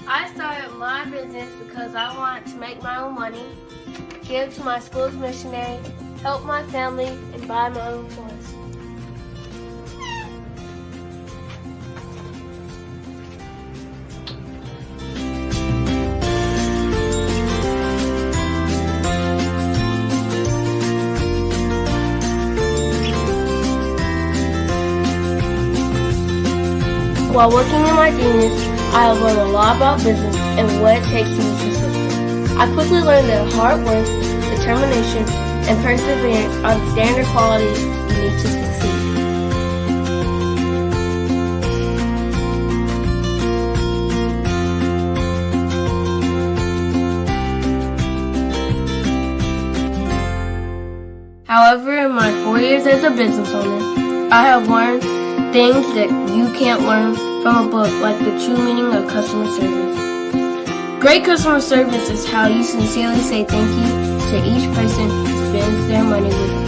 I started my business because I wanted to make my own money, give to my school's missionary, help my family, and buy my own toys. While working in my genius, I have learned a lot about business and what it takes to be successful. I quickly learned that hard work, determination, and perseverance are the standard qualities you need to succeed. However, in my 4 years as a business owner, I have learned things that you can't learn from a book, like the true meaning of customer service. Great customer service is how you sincerely say thank you to each person who spends their money with you.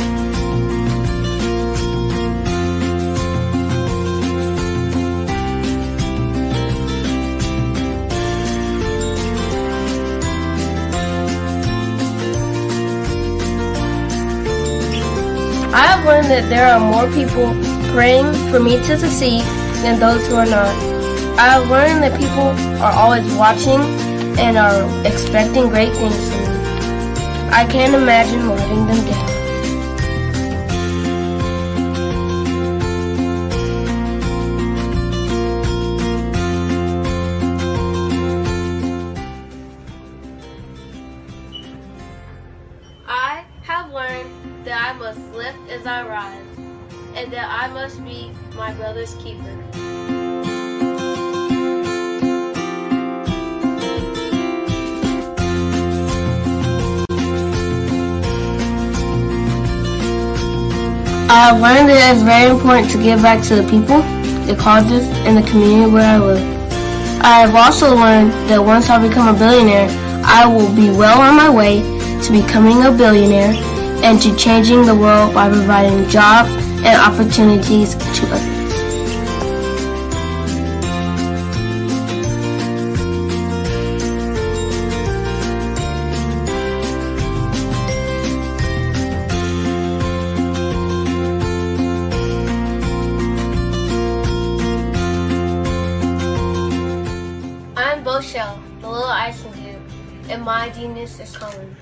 I have learned that there are more people praying for me to succeed than those who are not. I have learned that people are always watching and are expecting great things from me. I can't imagine letting them down. I have learned that I must lift as I rise, and that I must be my brother's keeper. I have learned that it is very important to give back to the people, the causes, and the community where I live. I have also learned that once I become a billionaire, I will be well on my way to becoming a billionaire and to changing the world by providing jobs and opportunities to others. I'm Boshell, the little icing dude, and my genius is Colin.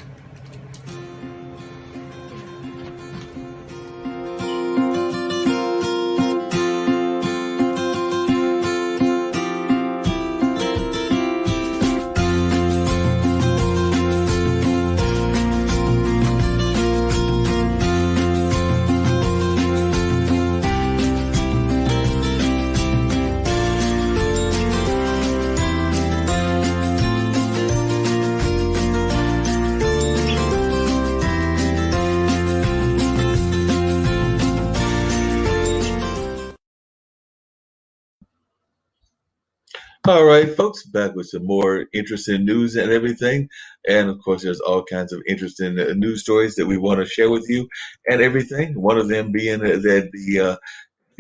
All right, folks, back with some more interesting news and everything. And of course, there's all kinds of interesting news stories that we want to share with you and everything. One of them being that the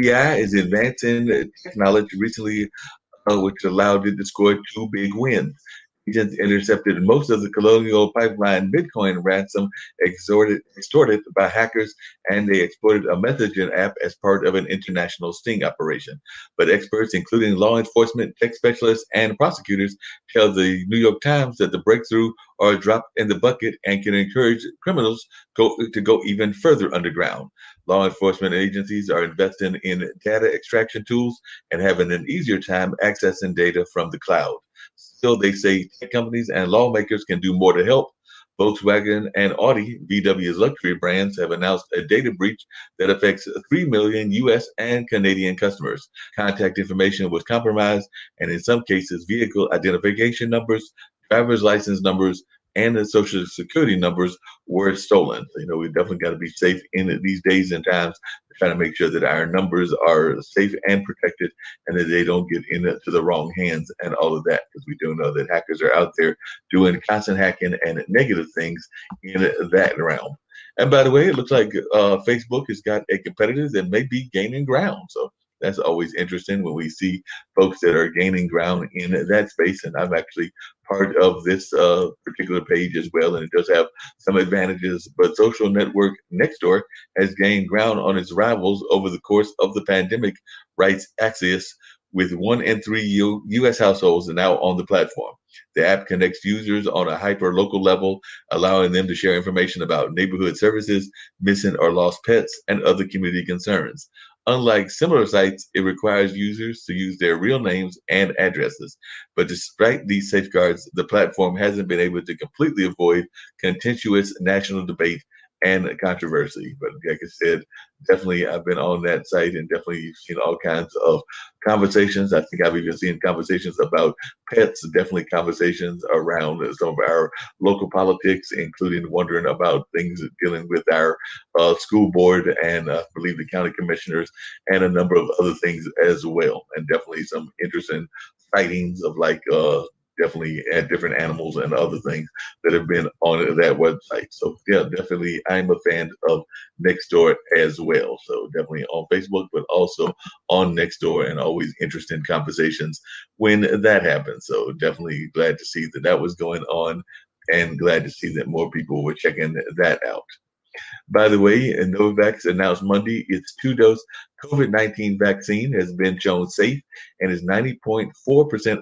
FBI is advancing technology recently, which allowed it to score two big wins. Agents intercepted most of the Colonial Pipeline Bitcoin ransom extorted by hackers, and they exploited a messaging app as part of an international sting operation. But experts, including law enforcement, tech specialists, and prosecutors, tell the New York Times that the breakthrough are a drop in the bucket and can encourage criminals to go even further underground. Law enforcement agencies are investing in data extraction tools and having an easier time accessing data from the cloud. Still, they say tech companies and lawmakers can do more to help. Volkswagen and Audi, VW's luxury brands, have announced a data breach that affects 3 million U.S. and Canadian customers. Contact information was compromised, and in some cases, vehicle identification numbers, driver's license numbers, and the social security numbers were stolen. So, we definitely got to be safe in these days and times, trying to make sure that our numbers are safe and protected and that they don't get into the wrong hands and all of that, because we do know that hackers are out there doing constant hacking and negative things in that realm. And by the way, it looks like Facebook has got a competitor that may be gaining ground. So that's always interesting when we see folks that are gaining ground in that space. And I'm actually part of this particular page as well, and it does have some advantages. But social network Nextdoor has gained ground on its rivals over the course of the pandemic, writes Axios, with 1 in 3 U.S. households now on the platform. The app connects users on a hyper-local level, allowing them to share information about neighborhood services, missing or lost pets, and other community concerns. Unlike similar sites, it requires users to use their real names and addresses. But despite these safeguards, the platform hasn't been able to completely avoid contentious national debate and controversy. But like I said, definitely I've been on that site and definitely seen all kinds of conversations. I think I've even seen conversations about pets, definitely conversations around some of our local politics, including wondering about things dealing with our school board and I believe the county commissioners and a number of other things as well. And definitely some interesting sightings of definitely at different animals and other things that have been on that website. So yeah, definitely I'm a fan of Nextdoor as well. So definitely on Facebook, but also on Nextdoor, and always interesting conversations when that happens. So definitely glad to see that was going on, and glad to see that more people were checking that out. By the way, Novavax announced Monday its 2-dose COVID-19 vaccine has been shown safe and is 90.4%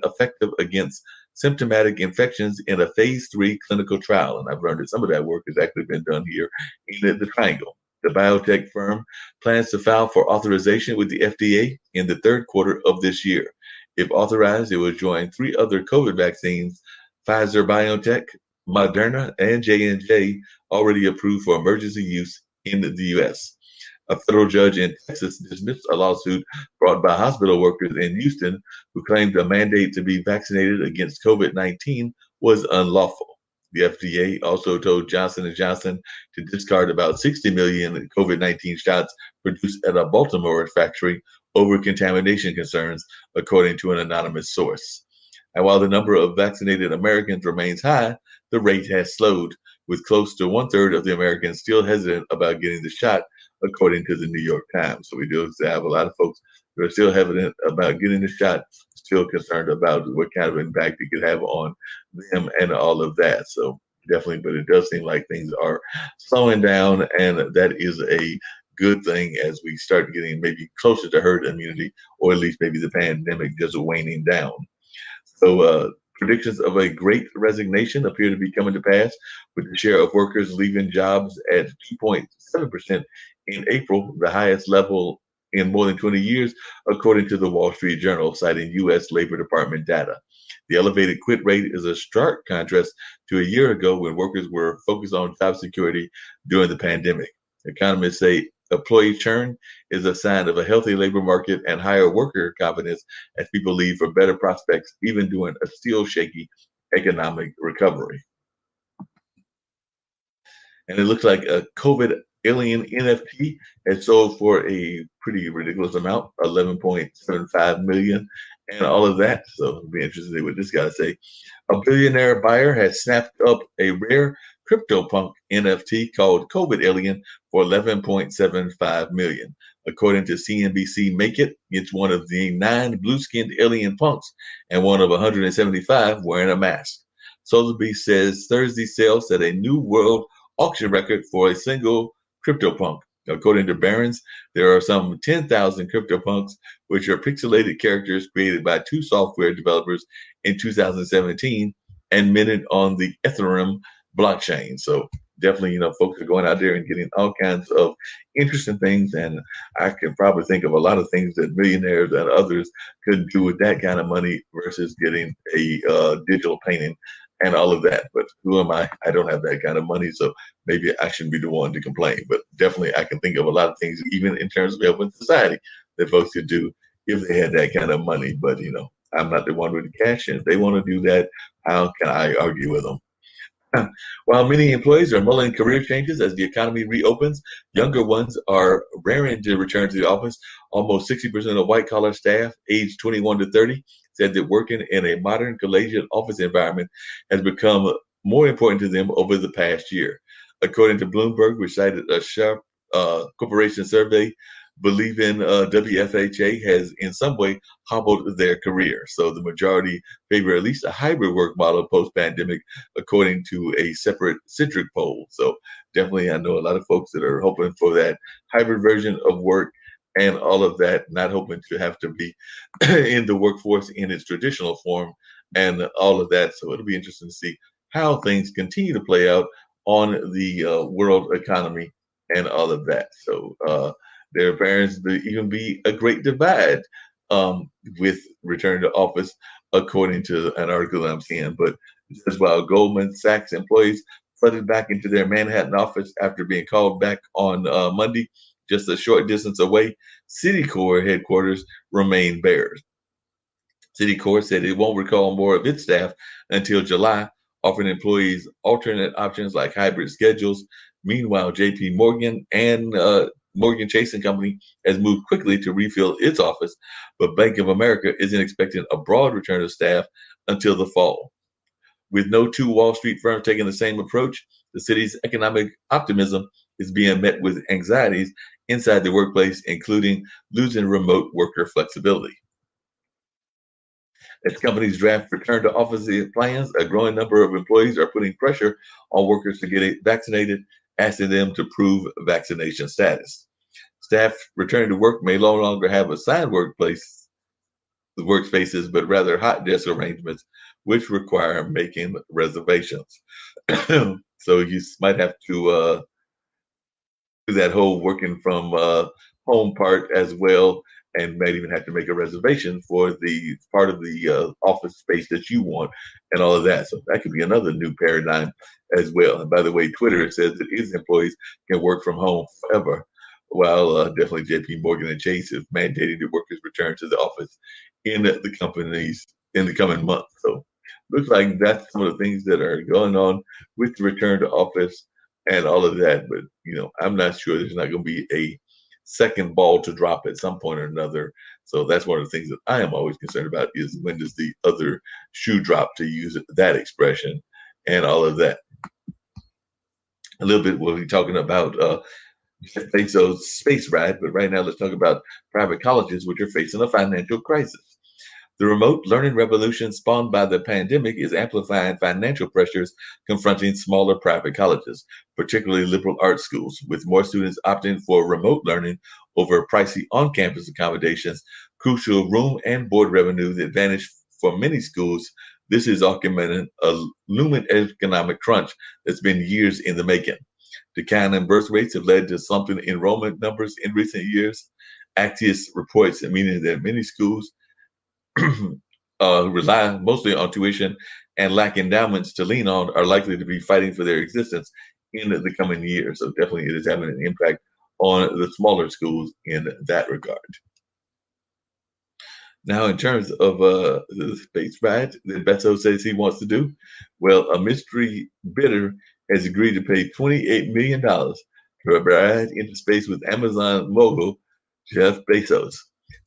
effective against symptomatic infections in a phase 3 clinical trial. And I've learned that some of that work has actually been done here in the Triangle. The biotech firm plans to file for authorization with the FDA in the third quarter of this year. If authorized, it will join 3 other COVID vaccines, Pfizer BioNTech, Moderna, and J&J, already approved for emergency use in the U.S. A federal judge in Texas dismissed a lawsuit brought by hospital workers in Houston who claimed a mandate to be vaccinated against COVID-19 was unlawful. The FDA also told Johnson & Johnson to discard about 60 million COVID-19 shots produced at a Baltimore factory over contamination concerns, according to an anonymous source. And while the number of vaccinated Americans remains high, the rate has slowed, with close to 1/3 of the Americans still hesitant about getting the shot, according to the New York Times. So we do have a lot of folks who are still hesitant about getting the shot, still concerned about what kind of impact it could have on them and all of that. So definitely, but it does seem like things are slowing down, and that is a good thing as we start getting maybe closer to herd immunity, or at least maybe the pandemic just waning down. So predictions of a great resignation appear to be coming to pass, with the share of workers leaving jobs at 2.7% in April, the highest level in more than 20 years, according to the Wall Street Journal, citing U.S. Labor Department data. The elevated quit rate is a stark contrast to a year ago when workers were focused on job security during the pandemic. Economists say employee churn is a sign of a healthy labor market and higher worker confidence as people leave for better prospects, even during a still shaky economic recovery. And it looks like a COVID alien NFT has sold for a pretty ridiculous amount, $11.75 million. and all of that. So it'll be interesting to see what this guy say. A billionaire buyer has snapped up a rare CryptoPunk NFT called COVID Alien for $11.75 million. According to CNBC Make It, it's one of the 9 blue-skinned alien punks and one of 175 wearing a mask. Sotheby's says Thursday sales set a new world auction record for a single CryptoPunk. According to Barron's, there are some 10,000 CryptoPunks, which are pixelated characters created by 2 software developers in 2017 and minted on the Ethereum blockchain. So definitely, folks are going out there and getting all kinds of interesting things. And I can probably think of a lot of things that millionaires and others could do with that kind of money versus getting a digital painting and all of that. But who am I? I don't have that kind of money. So maybe I shouldn't be the one to complain. But definitely I can think of a lot of things, even in terms of helping society, that folks could do if they had that kind of money. But, I'm not the one with the cash. And if they want to do that, how can I argue with them? While many employees are mulling career changes as the economy reopens, younger ones are raring to return to the office. Almost 60% of white-collar staff aged 21 to 30 said that working in a modern collegiate office environment has become more important to them over the past year. According to Bloomberg, which cited a Sharp Corporation survey, believing WFHA has in some way hobbled their career. So the majority favor at least a hybrid work model post-pandemic, according to a separate Citric poll. So definitely I know a lot of folks that are hoping for that hybrid version of work and all of that, not hoping to have to be in the workforce in its traditional form and all of that. So it'll be interesting to see how things continue to play out on the world economy and all of that. So there appears to even be a great divide with return to office, according to an article that I'm seeing. But as well, Goldman Sachs employees flooded back into their Manhattan office after being called back on Monday, just a short distance away. Citicorp headquarters remain bare. Citicorp said it won't recall more of its staff until July, offering employees alternate options like hybrid schedules. Meanwhile, J.P. Morgan and Morgan Chase and Company has moved quickly to refill its office, but Bank of America isn't expecting a broad return of staff until the fall. With no 2 Wall Street firms taking the same approach, the city's economic optimism is being met with anxieties inside the workplace, including losing remote worker flexibility. As companies draft return to office plans, a growing number of employees are putting pressure on workers to get vaccinated, asking them to prove vaccination status. Staff returning to work may no longer have assigned workspaces, but rather hot desk arrangements, which require making reservations. So you might have to do that whole working from home part as well, and might even have to make a reservation for the part of the office space that you want and all of that. So that could be another new paradigm as well. And by the way, Twitter says that its employees can work from home forever, while definitely JP Morgan and Chase is mandating that workers return to the office in the companies in the coming months. So looks like that's some of the things that are going on with the return to office and all of that. But, I'm not sure there's not going to be a second ball to drop at some point or another. So that's one of the things that I am always concerned about, is when does the other shoe drop, to use that expression, and all of that. A little bit we'll be talking about Bezos' space ride, but right now let's talk about private colleges, which are facing a financial crisis. The remote learning revolution spawned by the pandemic is amplifying financial pressures confronting smaller private colleges, particularly liberal arts schools, with more students opting for remote learning over pricey on-campus accommodations, crucial room and board revenue that vanish for many schools. This is documenting a looming economic crunch that's been years in the making. Declining birth rates have led to slumping enrollment numbers in recent years. Axios reports, meaning that many schools rely mostly on tuition and lack endowments to lean on, are likely to be fighting for their existence in the coming years. So definitely it is having an impact on the smaller schools in that regard. Now, in terms of the space ride that Bezos says he wants to do, well, a mystery bidder has agreed to pay $28 million to ride into space with Amazon mogul Jeff Bezos.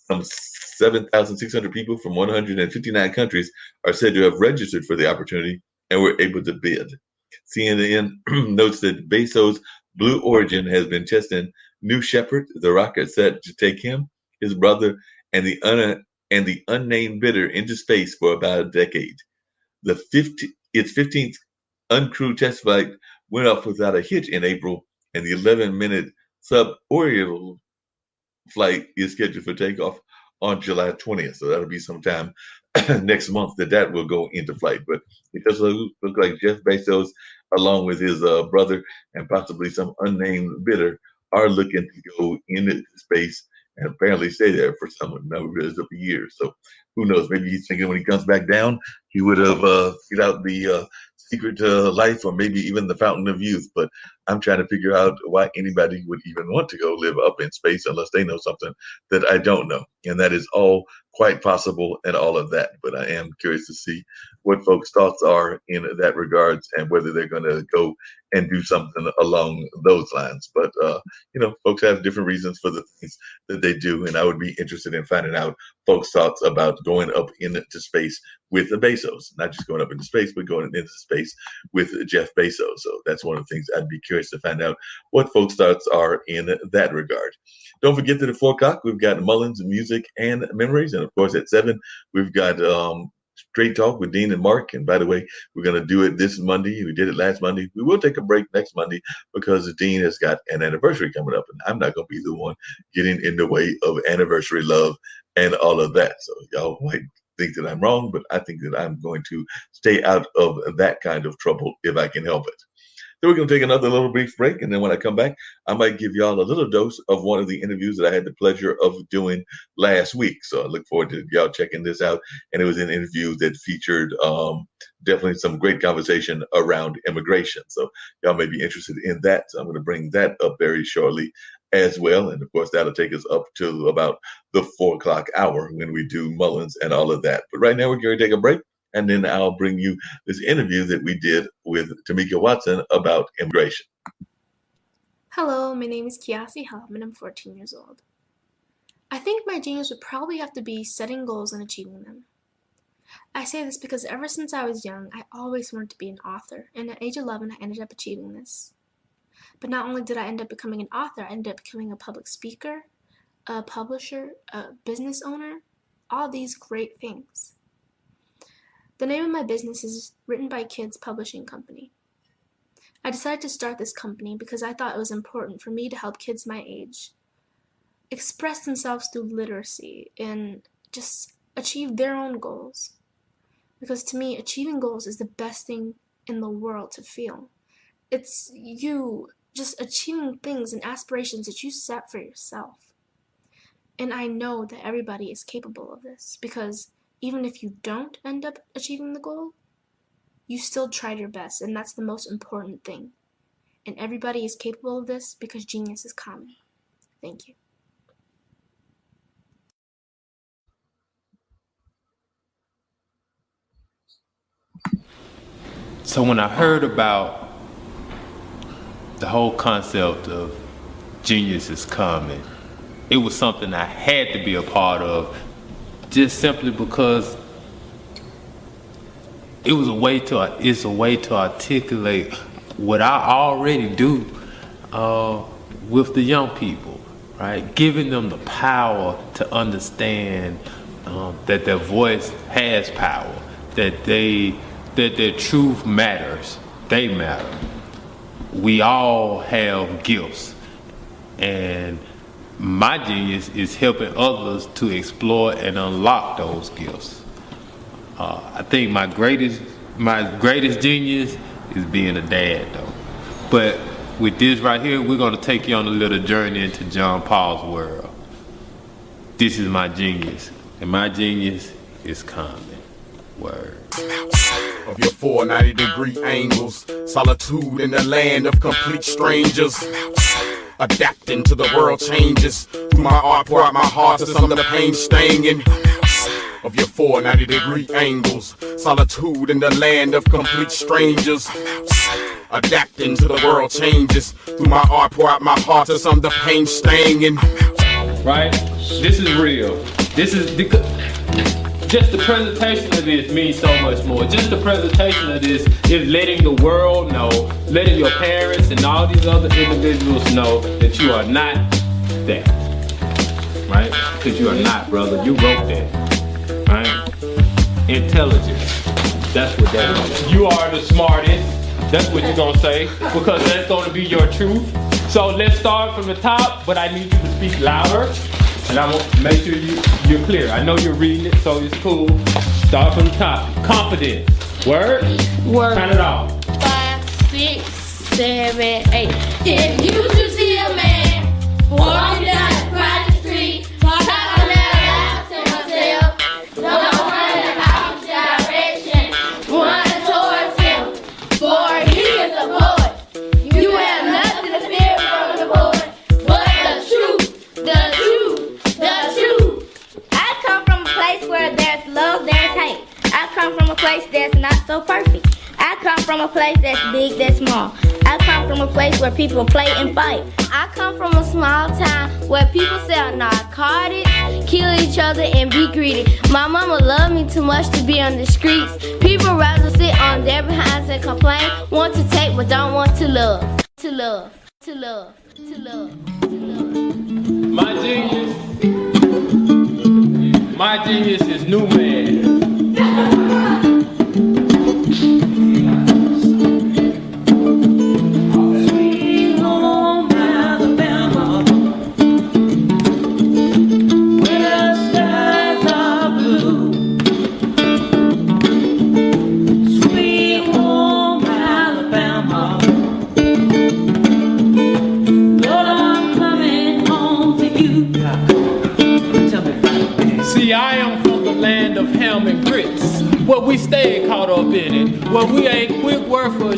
Some 7,600 people from 159 countries are said to have registered for the opportunity and were able to bid. CNN notes that Bezos' Blue Origin has been testing New Shepard, the rocket set to take him, his brother, and the unnamed bidder into space for about a decade. Its 15th uncrewed test flight went off without a hitch in April, and the 11-minute suborbital flight is scheduled for takeoff on July 20th. So that'll be sometime next month that will go into flight. But it does look like Jeff Bezos, along with his brother and possibly some unnamed bidder, are looking to go into space and apparently stay there for some number of years. So who knows? Maybe he's thinking when he comes back down, he would have figured out the secret to life, or maybe even the fountain of youth. But I'm trying to figure out why anybody would even want to go live up in space unless they know something that I don't know. And that is all quite possible and all of that. But I am curious to see what folks' thoughts are in that regards and whether they're going to go and do something along those lines. But, folks have different reasons for the things that they do. And I would be interested in finding out folks' thoughts about going up into space with Bezos, not just going up into space, but going into space with Jeff Bezos. So that's one of the things I'd be curious to find out what folks' thoughts are in that regard. Don't forget that at 4 o'clock, we've got Mullins, Music, and Memories. And of course, at 7, we've got Straight Talk with Dean and Mark. And by the way, we're going to do it this Monday. We did it last Monday. We will take a break next Monday because Dean has got an anniversary coming up. And I'm not going to be the one getting in the way of anniversary love and all of that. So y'all might think that I'm wrong, but I think that I'm going to stay out of that kind of trouble if I can help it. So we're going to take another little brief break, and then when I come back, I might give y'all a little dose of one of the interviews that I had the pleasure of doing last week. So I look forward to y'all checking this out. And it was an interview that featured definitely some great conversation around immigration. So y'all may be interested in that. So I'm going to bring that up very shortly as well. And of course, that'll take us up to about the 4 o'clock hour when we do Mullins and all of that. But right now, we're going to take a break. And then I'll bring you this interview that we did with Tamika Watson about immigration. Hello, my name is Kiasi Helm, and I'm 14 years old. I think my genius would probably have to be setting goals and achieving them. I say this because ever since I was young, I always wanted to be an author, and at age 11, I ended up achieving this. But not only did I end up becoming an author, I ended up becoming a public speaker, a publisher, a business owner, all these great things. The name of my business is Written by Kids Publishing Company. I decided to start this company because I thought it was important for me to help kids my age express themselves through literacy and just achieve their own goals. Because to me, achieving goals is the best thing in the world to feel. It's you just achieving things and aspirations that you set for yourself. And I know that everybody is capable of this because even if you don't end up achieving the goal, you still tried your best, and that's the most important thing. And everybody is capable of this because genius is common. Thank you. So when I heard about the whole concept of genius is common, it was something I had to be a part of, just simply because it's a way to articulate what I already do with the young people, right? Giving them the power to understand that their voice has power, that their truth matters, they matter. We all have gifts, and my genius is helping others to explore and unlock those gifts. I think my greatest genius is being a dad, though. But with this right here, we're going to take you on a little journey into John Paul's world. This is my genius, and my genius is common. Word. Of your 490-degree angles, solitude in the land of complete strangers. Adapting to the world changes. Through my art, pour out my heart to some of the pain staining. Of your 490-degree angles, solitude in the land of complete strangers. Adapting to the world changes. Through my art, pour out my heart to some of the pain staining. right? This is real. This is just the presentation of this means so much more. Just the presentation of this is letting the world know, letting your parents and all these other individuals know that you are not that, right? Because you are not, brother. You wrote that, right? Intelligence. That's what that is. You are the smartest. That's what you're gonna say, because that's gonna be your truth. So let's start from the top, but I need you to speak louder. And I want to make sure you're clear. I know you're reading it, so it's cool. Start from the top. Confidence. Word? Word. Count it off. 5, 6, 7, 8. If you should see a man walking down a crowded street, talking out loud to himself, don't run in the opposite direction, run towards him, for he is a poet. You have nothing to fear from the poet, but the truth, the truth. I come from a place where there's love, there's hate. I come from a place that's not so perfect. I come from a place that's big, that's small. I come from a place where people play and fight. I come from a small town where people sell narcotics, kill each other, and be greedy. My mama loved me too much to be on the streets. People rather sit on their behinds and complain, want to take but don't want to love. To love, to love, to love, to love. My genius is new man. Sweet home Alabama, where the skies are blue. Sweet home Alabama, Lord, I'm coming home to you. See, I am from the land of ham and grits, where we stay caught up in it, where we ain't quick word for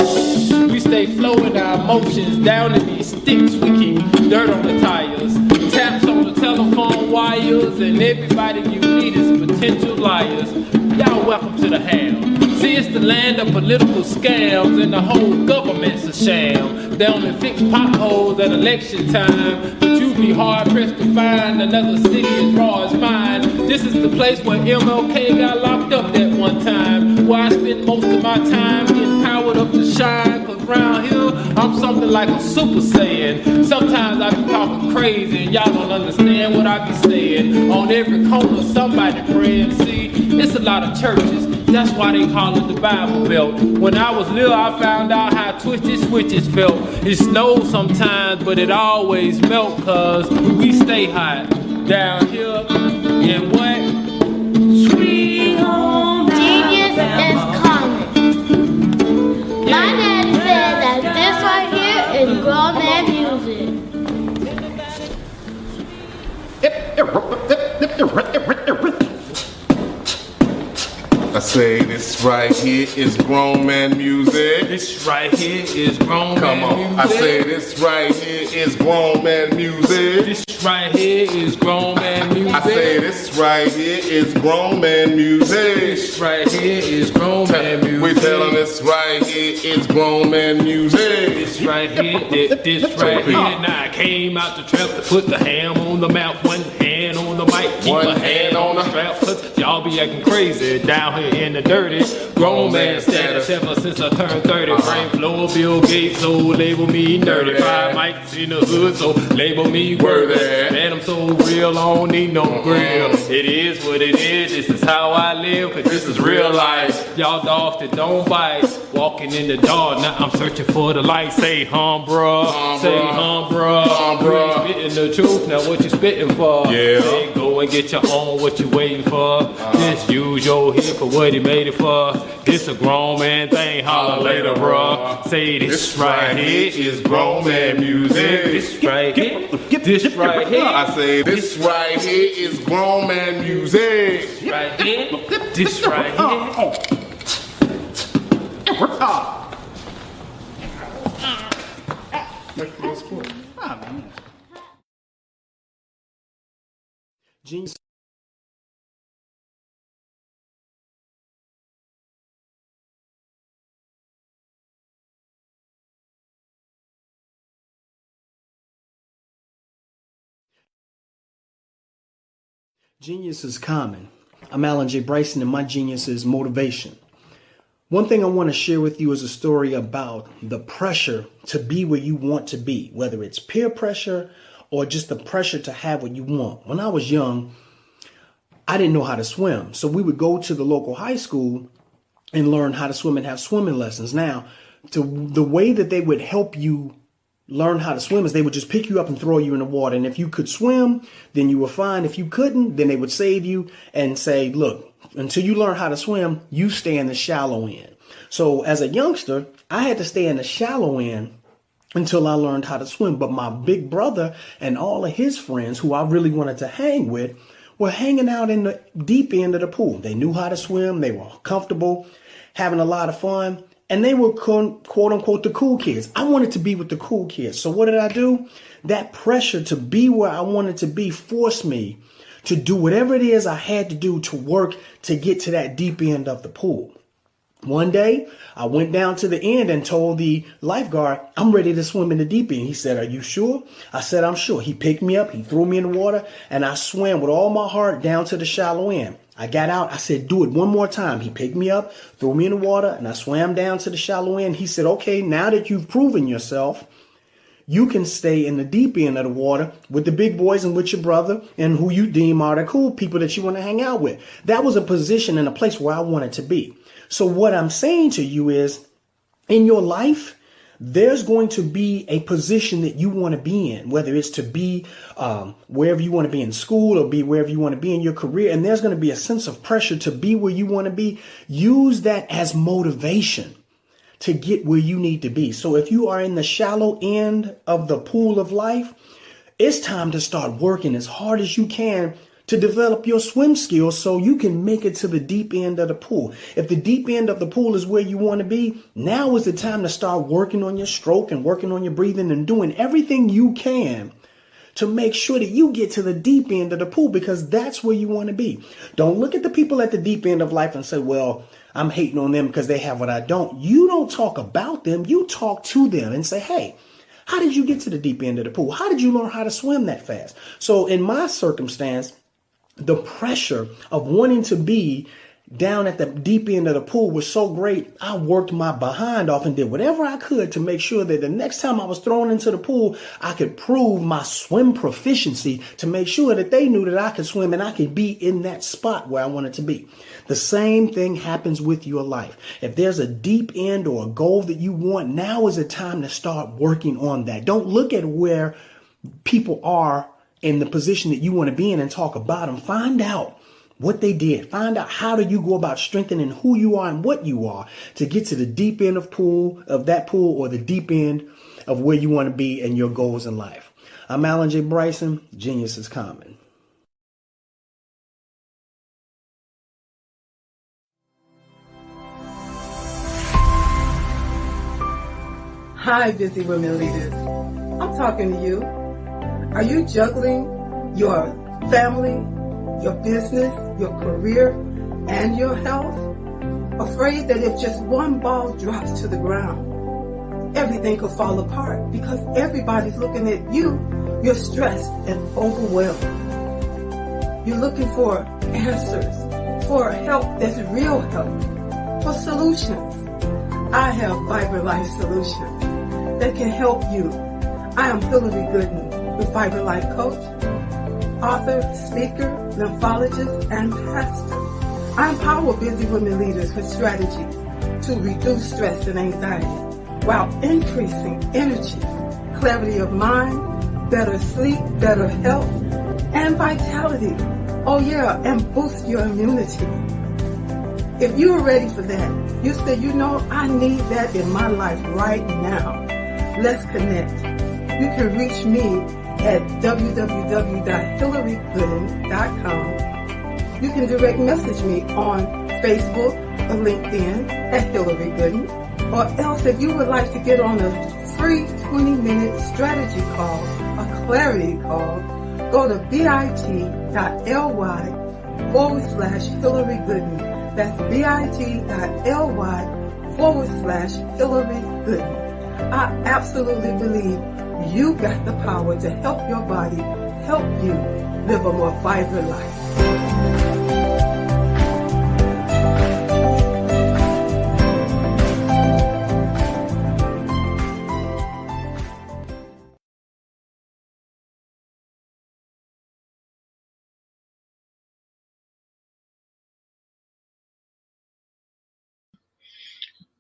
we stay flowing our emotions down in these sticks. We keep dirt on the tires, taps on the telephone wires, and everybody you meet is potential liars. Y'all welcome to the ham. See, it's the land of political scams, and the whole government's a sham. They only fix potholes at election time, but you be hard pressed to find another city as raw as mine. This is the place where MLK got locked up that one time, where I spend most of my time getting powered up to shine. Cause around here, I'm something like a super saiyan. Sometimes I be talking crazy and y'all don't understand what I be saying. On every corner, somebody praying. See, it's a lot of churches. That's why they call it the Bible Belt. When I was little, I found out how twisted switches felt. It snows sometimes, but it always melt, cause we stay hot down here in what? Sweet home Genius is common. My daddy said that this right here is grown man music. I say this right here is grown man music. This right here is grown Come man on. music. I say this right here is grown man music. This right here is grown man music. I say this right here is grown man music. This right here is grown man music. We tell them this right here is grown man music. This right here, this right here. Now I came out the trap to put the ham on the mouth, one hand on the mic, keep One a hand on the strap. Cause y'all be acting crazy down here in the dirty. Grown man status ever since I turned 30. Brain flow, Bill Gates, so label me nerdy. 5 mics in the hood, so label me worthy. Man, I'm so real, I don't need no grill. It is what it is, this is how I live, cause this is real life. Y'all dogs that don't bite, walking in the dark, now I'm searching for the light. Say bruh, say bruh. You ain't spitting the truth, now what you spitting for? Yeah. Say go and get your own, what you waiting for? Just use your head for what he made it for. This a grown man thing, holler later, bruh. Say this right here is grown man music. This right here, this right here. I say this right here is grown man music. This right here, this right here. Genius. Genius is common. I'm Alan J. Bryson, and my genius is motivation. One thing I want to share with you is a story about the pressure to be where you want to be, whether it's peer pressure or just the pressure to have what you want. When I was young, I didn't know how to swim. So we would go to the local high school and learn how to swim and have swimming lessons. Now, the way that they would help you learn how to swim is they would just pick you up and throw you in the water. And if you could swim, then you were fine. If you couldn't, then they would save you and say, look, until you learn how to swim, you stay in the shallow end. So as a youngster, I had to stay in the shallow end until I learned how to swim. But my big brother and all of his friends who I really wanted to hang with were hanging out in the deep end of the pool. They knew how to swim. They were comfortable, having a lot of fun. And they were quote unquote the cool kids. I wanted to be with the cool kids. So what did I do? That pressure to be where I wanted to be forced me to do whatever it is I had to do to work to get to that deep end of the pool. One day I went down to the end and told the lifeguard, I'm ready to swim in the deep end. He said, are you sure? I said, I'm sure. He picked me up. He threw me in the water and I swam with all my heart down to the shallow end. I got out. I said, do it one more time. He picked me up, threw me in the water, and I swam down to the shallow end. He said, okay, now that you've proven yourself, you can stay in the deep end of the water with the big boys and with your brother and who you deem are the cool people that you want to hang out with. That was a position and a place where I wanted to be. So what I'm saying to you is, in your life, there's going to be a position that you want to be in, whether it's to be wherever you want to be in school or be wherever you want to be in your career. And there's going to be a sense of pressure to be where you want to be. Use that as motivation to get where you need to be. So if you are in the shallow end of the pool of life, it's time to start working as hard as you can to develop your swim skills so you can make it to the deep end of the pool. If the deep end of the pool is where you want to be, now is the time to start working on your stroke and working on your breathing and doing everything you can to make sure that you get to the deep end of the pool, because that's where you want to be. Don't look at the people at the deep end of life and say, well, I'm hating on them because they have what I don't. You don't talk about them. You talk to them and say, hey, how did you get to the deep end of the pool? How did you learn how to swim that fast? So in my circumstance, the pressure of wanting to be down at the deep end of the pool was so great. I worked my behind off and did whatever I could to make sure that the next time I was thrown into the pool, I could prove my swim proficiency to make sure that they knew that I could swim and I could be in that spot where I wanted to be. The same thing happens with your life. If there's a deep end or a goal that you want, now is the time to start working on that. Don't look at where people are in the position that you want to be in and talk about them. Find out what they did. Find out how do you go about strengthening who you are and what you are to get to the deep end of that pool or the deep end of where you want to be and your goals in life. I'm Alan J. Bryson. Genius is common. Hi, busy women leaders. I'm talking to you. Are you juggling your family, your business, your career, and your health? Afraid that if just one ball drops to the ground, everything could fall apart because everybody's looking at you. You're stressed and overwhelmed. You're looking for answers, for help that's real help, for solutions. I have Vibrant Life Solutions that can help you. I am Hillary Gooden, the Vibrant Life Coach, author, speaker, lymphologist, and pastor. I empower busy women leaders with strategies to reduce stress and anxiety while increasing energy, clarity of mind, better sleep, better health, and vitality. Oh yeah, and boost your immunity. If you're ready for that, you say, you know, I need that in my life right now. Let's connect. You can reach me at www.hillarygooden.com. You can direct message me on Facebook or LinkedIn at Hillary Gooden. Or else if you would like to get on a free 20-minute strategy call, a clarity call, go to bit.ly/Hillary Gooden. That's bit.ly/Hillary Gooden. I absolutely believe you got the power to help your body, help you live a more vibrant life.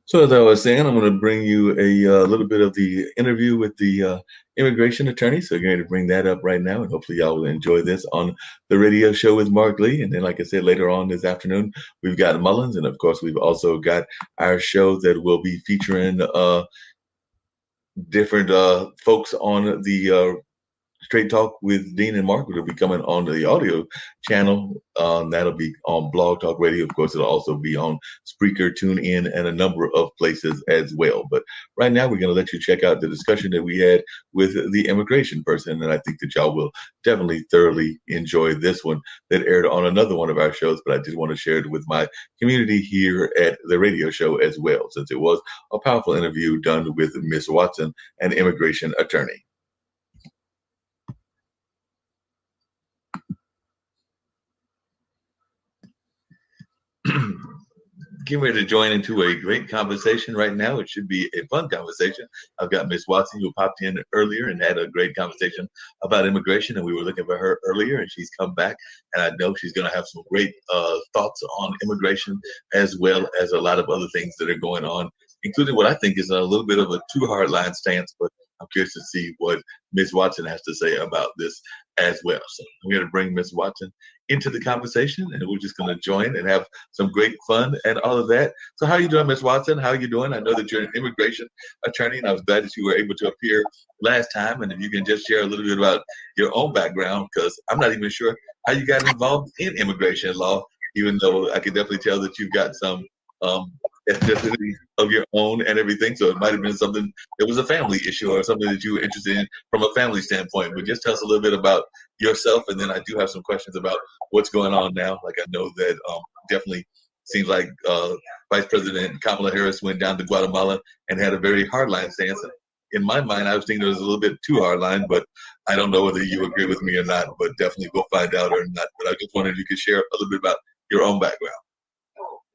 So as I was saying, I'm going to bring you a little bit of the interview with the immigration attorney. So I'm going to bring that up right now, and hopefully y'all will enjoy this on the radio show with Marc Lee. And then, like I said, later on this afternoon, we've got Mullins, and of course, we've also got our show that will be featuring different folks on the Straight Talk with Dean and Mark will be coming on the audio channel. That'll be on Blog Talk Radio. Of course, it'll also be on Spreaker, TuneIn, and a number of places as well. But right now, we're going to let you check out the discussion that we had with the immigration person. And I think that y'all will definitely thoroughly enjoy this one that aired on another one of our shows. But I did want to share it with my community here at the radio show as well, since it was a powerful interview done with Miss Watson, an immigration attorney. Getting ready to join into a great conversation right now. It should be a fun conversation. I've got Miss Watson, who popped in earlier and had a great conversation about immigration, and we were looking for her earlier, and she's come back, and I know she's going to have some great thoughts on immigration, as well as a lot of other things that are going on, including what I think is a little bit of a too hard line stance, but I'm curious to see what Ms. Watson has to say about this as well. So I'm going to bring Ms. Watson into the conversation, and we're just going to join and have some great fun and all of that. So how are you doing, Ms. Watson? How are you doing? I know that you're an immigration attorney, and I was glad that you were able to appear last time. And if you can just share a little bit about your own background, because I'm not even sure how you got involved in immigration law, even though I can definitely tell that you've got some ethnicity of your own and everything. So it might have been something that was a family issue or something that you were interested in from a family standpoint. But just tell us a little bit about yourself, and then I do have some questions about what's going on now. Like, I know that definitely seems like Vice President Kamala Harris went down to Guatemala and had a very hardline stance. In my mind, I was thinking it was a little bit too hardline, but I don't know whether you agree with me or not, but definitely we'll find out or not. But I just wondered if you could share a little bit about your own background.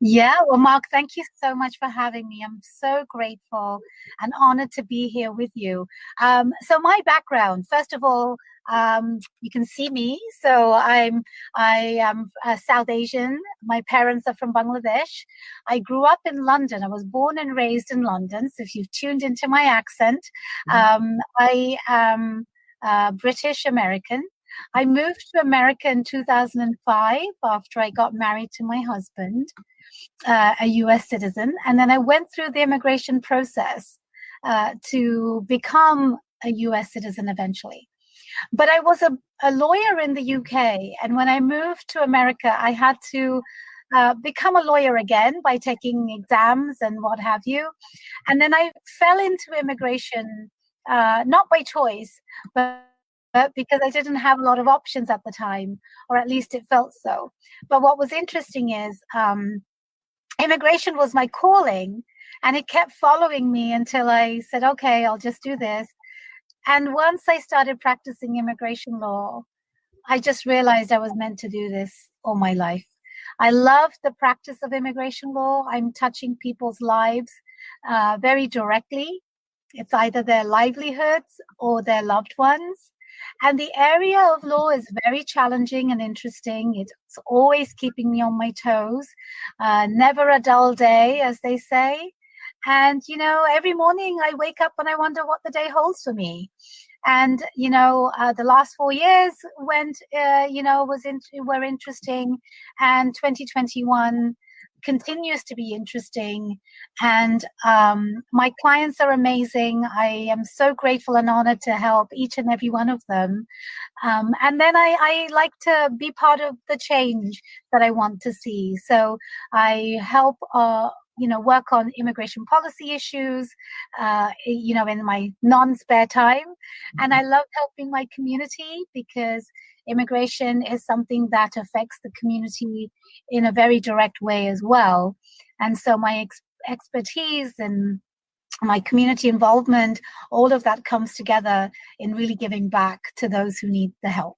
Yeah, well, Mark, thank you so much for having me. I'm so grateful and honored to be here with you. So my background, first of all, you can see me. So I am South Asian. My parents are from Bangladesh. I grew up in London. I was born and raised in London. So if you've tuned into my accent, I am British American. I moved to America in 2005 after I got married to my husband, a U.S. citizen. And then I went through the immigration process to become a U.S. citizen eventually. But I was a lawyer in the UK. And when I moved to America, I had to become a lawyer again by taking exams and what have you. And then I fell into immigration, not by choice, but because I didn't have a lot of options at the time, or at least it felt so. But what was interesting is immigration was my calling, and it kept following me until I said, okay, I'll just do this. And once I started practicing immigration law, I just realized I was meant to do this all my life. I love the practice of immigration law. I'm touching people's lives very directly. It's either their livelihoods or their loved ones. And the area of law is very challenging and interesting. It's always keeping me on my toes. Never a dull day, as they say. And, you know, every morning I wake up and I wonder what the day holds for me. And, you know, the last 4 years were interesting. And 2021 continues to be interesting. And my clients are amazing. I am so grateful and honored to help each and every one of them. And then I like to be part of the change that I want to see. So I help work on immigration policy issues, in my non-spare time. And I love helping my community because immigration is something that affects the community in a very direct way as well. And so my expertise and my community involvement, all of that comes together in really giving back to those who need the help.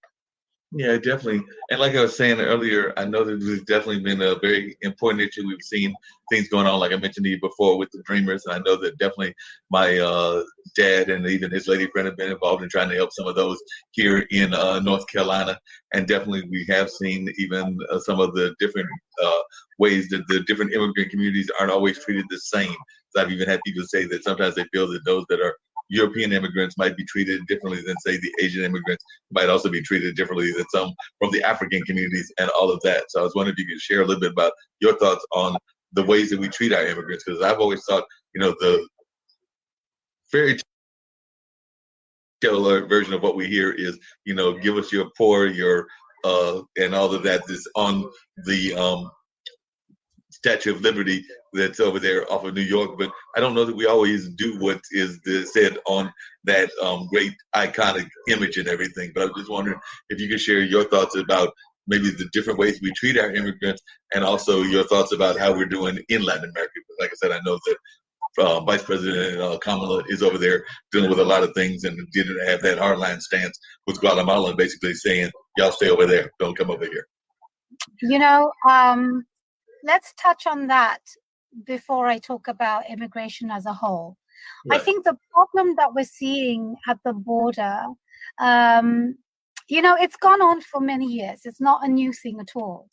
Yeah, definitely. And like I was saying earlier, I know that this has definitely been a very important issue. We've seen things going on, like I mentioned to you before, with the Dreamers. And I know that definitely my dad and even his lady friend have been involved in trying to help some of those here in North Carolina. And definitely we have seen even some of the different ways that the different immigrant communities aren't always treated the same. So I've even had people say that sometimes they feel that those that are European immigrants might be treated differently than, say, the Asian immigrants might also be treated differently than some from the African communities and all of that. So I was wondering if you could share a little bit about your thoughts on the ways that we treat our immigrants, because I've always thought, the fairy tale version of what we hear is, give us your poor, your and all of that is on the Statue of Liberty that's over there off of New York. But I don't know that we always do what is said on that great iconic image and everything. But I was just wondering if you could share your thoughts about maybe the different ways we treat our immigrants, and also your thoughts about how we're doing in Latin America. Like I said, I know that Vice President Kamala is over there dealing with a lot of things and didn't have that hardline stance with Guatemala, basically saying, y'all stay over there, don't come over here. Let's touch on that before I talk about immigration as a whole. Right. I think the problem that we're seeing at the border, it's gone on for many years. It's not a new thing at all.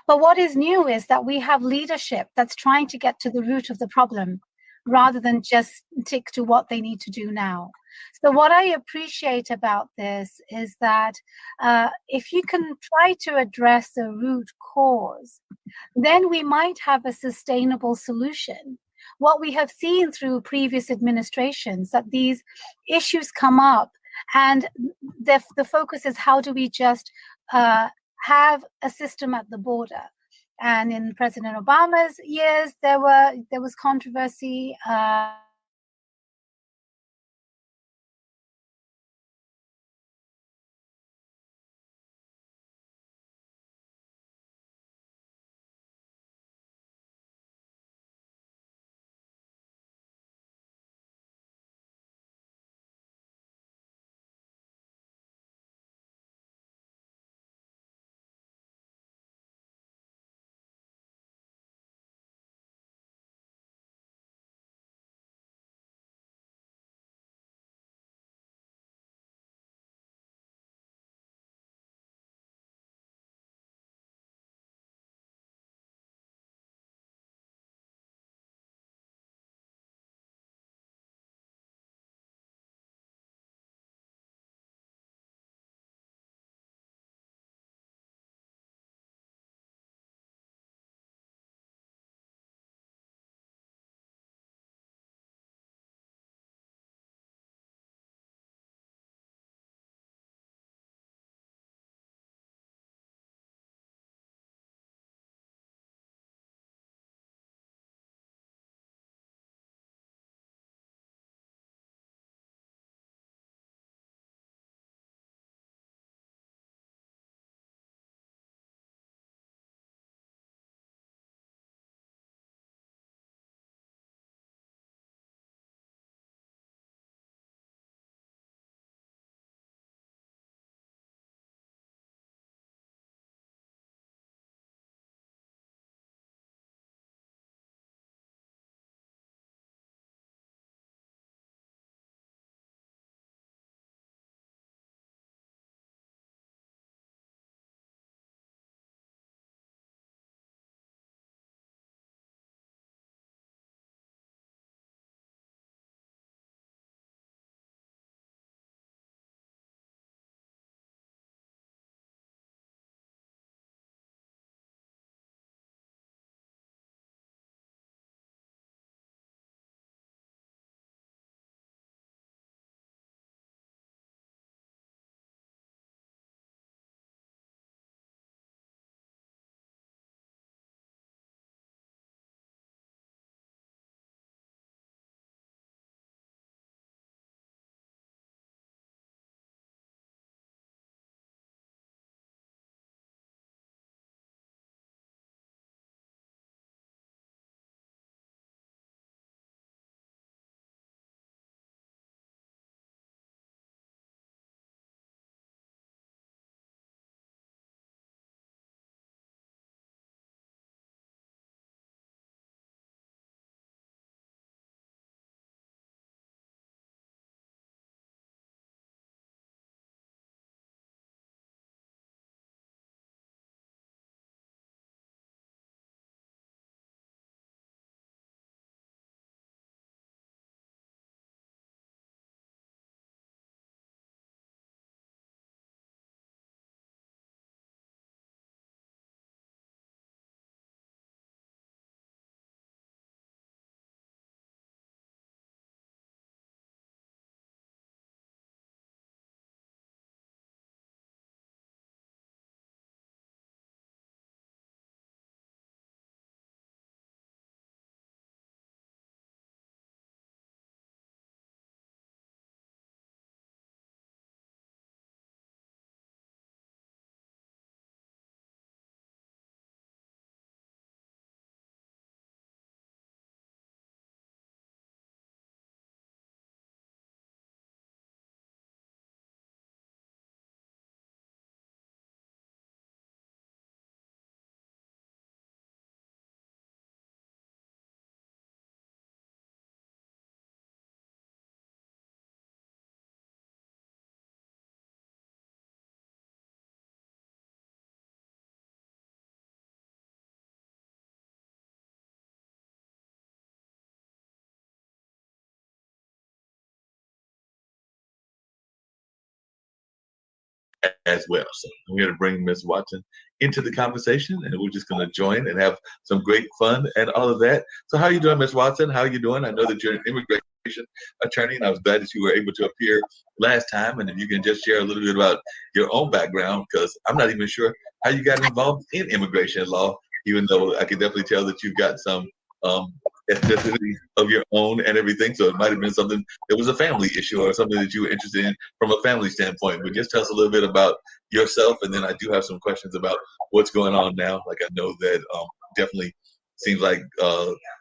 But what is new is that we have leadership that's trying to get to the root of the problem rather than just stick to what they need to do now. So what I appreciate about this is that if you can try to address the root cause, then we might have a sustainable solution. What we have seen through previous administrations, that these issues come up and the focus is how do we just have a system at the border. And in President Obama's years, there was controversy. as well. So I'm here to bring Ms. Watson into the conversation, and we're just going to join and have some great fun and all of that. So how are you doing, Ms. Watson? How are you doing? I know that you're an immigration attorney, and I was glad that you were able to appear last time. And if you can just share a little bit about your own background, because I'm not even sure how you got involved in immigration law, even though I can definitely tell that you've got some ethnicity of your own and everything. So it might have been something that was a family issue or something that you were interested in from a family standpoint. But just tell us a little bit about yourself, and then I do have some questions about what's going on now. Like I know that definitely seems like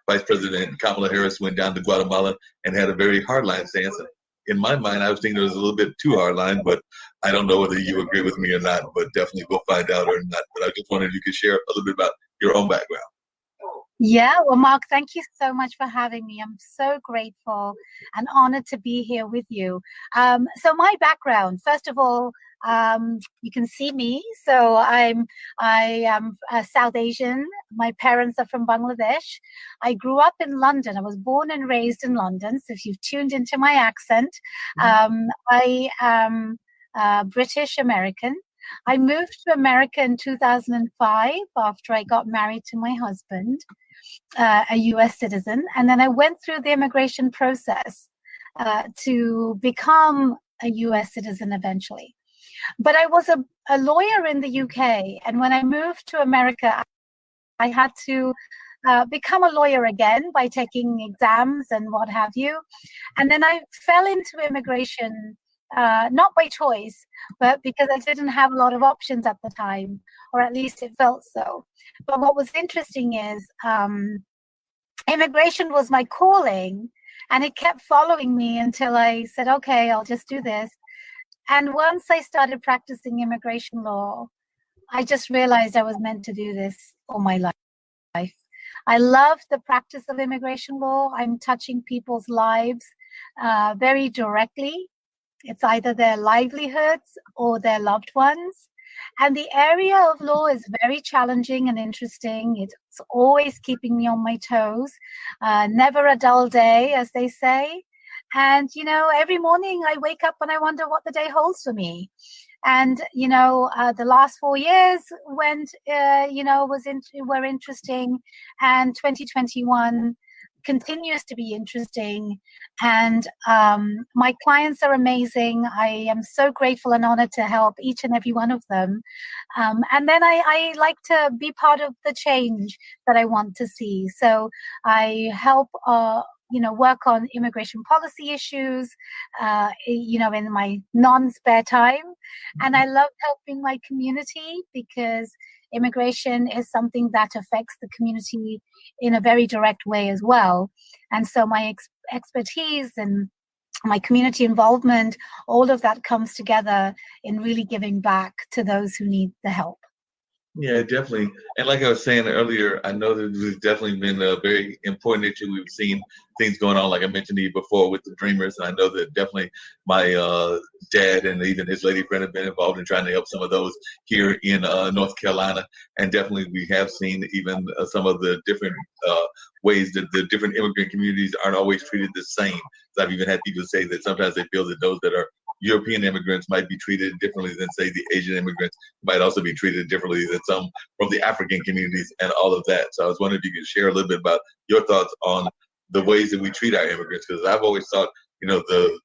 Vice President Kamala Harris went down to Guatemala and had a very hardline stance. In my mind, I was thinking it was a little bit too hardline, but I don't know whether you agree with me or not, but definitely we'll find out or not. But I just wondered if you could share a little bit about your own background. Yeah, well, Mark, thank you so much for having me. I'm so grateful and honored to be here with you. So my background, first of all, you can see me. So I am South Asian. My parents are from Bangladesh. I grew up in London. I was born and raised in London. So if you've tuned into my accent, I am British American. I moved to America in 2005 after I got married to my husband, a U.S. citizen. And then I went through the immigration process to become a U.S. citizen eventually. But I was a lawyer in the UK. And when I moved to America, I had to become a lawyer again by taking exams and what have you. And then I fell into immigration, not by choice, but because I didn't have a lot of options at the time, or at least it felt so. But what was interesting is immigration was my calling, and it kept following me until I said, okay, I'll just do this. And once I started practicing immigration law, I just realized I was meant to do this all my life. I love the practice of immigration law. I'm touching people's lives very directly. It's either their livelihoods or their loved ones. And the area of law is very challenging and interesting. It's always keeping me on my toes. Never a dull day, as they say. And, you know, every morning I wake up and I wonder what the day holds for me. And, you know, the last 4 years were interesting. And 2021 continues to be interesting. And my clients are amazing. I am so grateful and honored to help each and every one of them. And then I like to be part of the change that I want to see. So I help work on immigration policy issues, in my non-spare time. And I love helping my community because immigration is something that affects the community in a very direct way as well. And so my expertise and my community involvement, all of that comes together in really giving back to those who need the help. Yeah, definitely. And like I was saying earlier, I know that there's definitely been a very important issue. We've seen things going on, like I mentioned to you before, with the Dreamers. And I know that definitely my dad and even his lady friend have been involved in trying to help some of those here in North Carolina. And definitely we have seen even some of the different ways that the different immigrant communities aren't always treated the same. So I've even had people say that sometimes they feel that those that are European immigrants might be treated differently than, say, the Asian immigrants might also be treated differently than some from the African communities and all of that. So I was wondering if you could share a little bit about your thoughts on the ways that we treat our immigrants, because I've always thought, the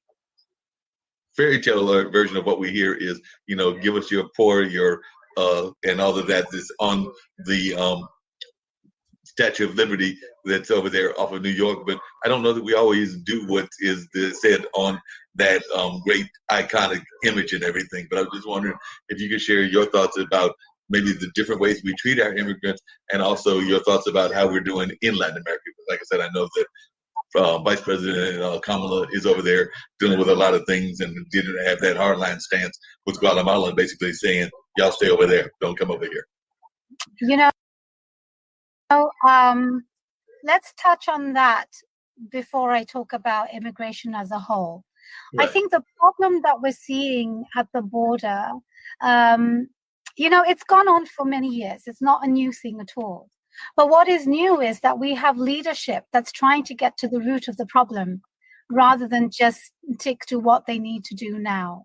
fairy tale version of what we hear is, give us your poor, your, and all of that is on the Statue of Liberty that's over there off of New York, but I don't know that we always do what is said on that great iconic image and everything. But I was just wondering if you could share your thoughts about maybe the different ways we treat our immigrants, and also your thoughts about how we're doing in Latin America. Like I said, I know that Vice President Kamala is over there dealing with a lot of things and didn't have that hardline stance with Guatemala, basically saying, y'all stay over there, don't come over here. Let's touch on that before I talk about immigration as a whole. Right. I think the problem that we're seeing at the border, it's gone on for many years. It's not a new thing at all. But what is new is that we have leadership that's trying to get to the root of the problem, rather than just stick to what they need to do now.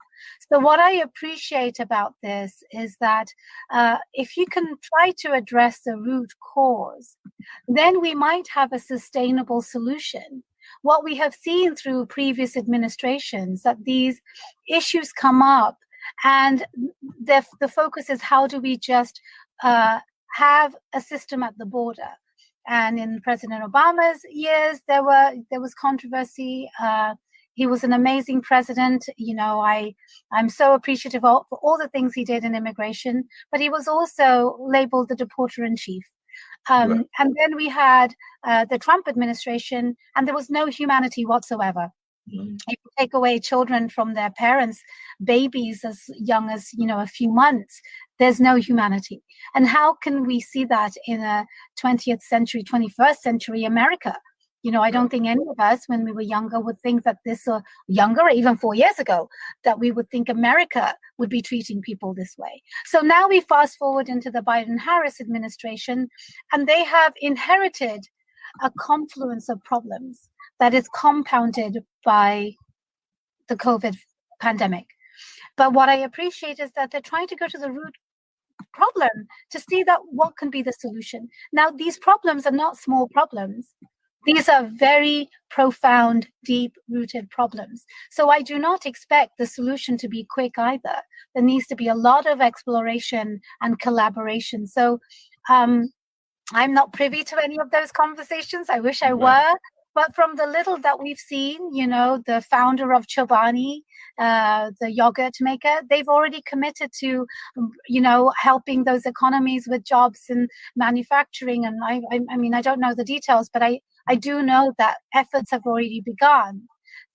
So what I appreciate about this is that if you can try to address the root cause, then we might have a sustainable solution. What we have seen through previous administrations, that these issues come up and the focus is how do we just have a system at the border. And in President Obama's years, there was controversy. He was an amazing president. You know, I'm so appreciative for all the things he did in immigration, but he was also labeled the deporter in chief. And then we had the Trump administration, and there was no humanity whatsoever. If you take away children from their parents, babies as young as, a few months, there's no humanity. And how can we see that in a 20th century, 21st century America? I don't think any of us, when we were younger, would think that this, or younger, or even 4 years ago, that we would think America would be treating people this way. So now we fast forward into the Biden-Harris administration, and they have inherited a confluence of problems that is compounded by the COVID pandemic. But what I appreciate is that they're trying to go to the root problem to see that what can be the solution. Now, these problems are not small problems. These are very profound, deep-rooted problems. So I do not expect the solution to be quick either. There needs to be a lot of exploration and collaboration. So I'm not privy to any of those conversations. I wish I were. But from the little that we've seen, the founder of Chobani, the yogurt maker, they've already committed to, helping those economies with jobs and manufacturing. And I mean, I don't know the details, but I do know that efforts have already begun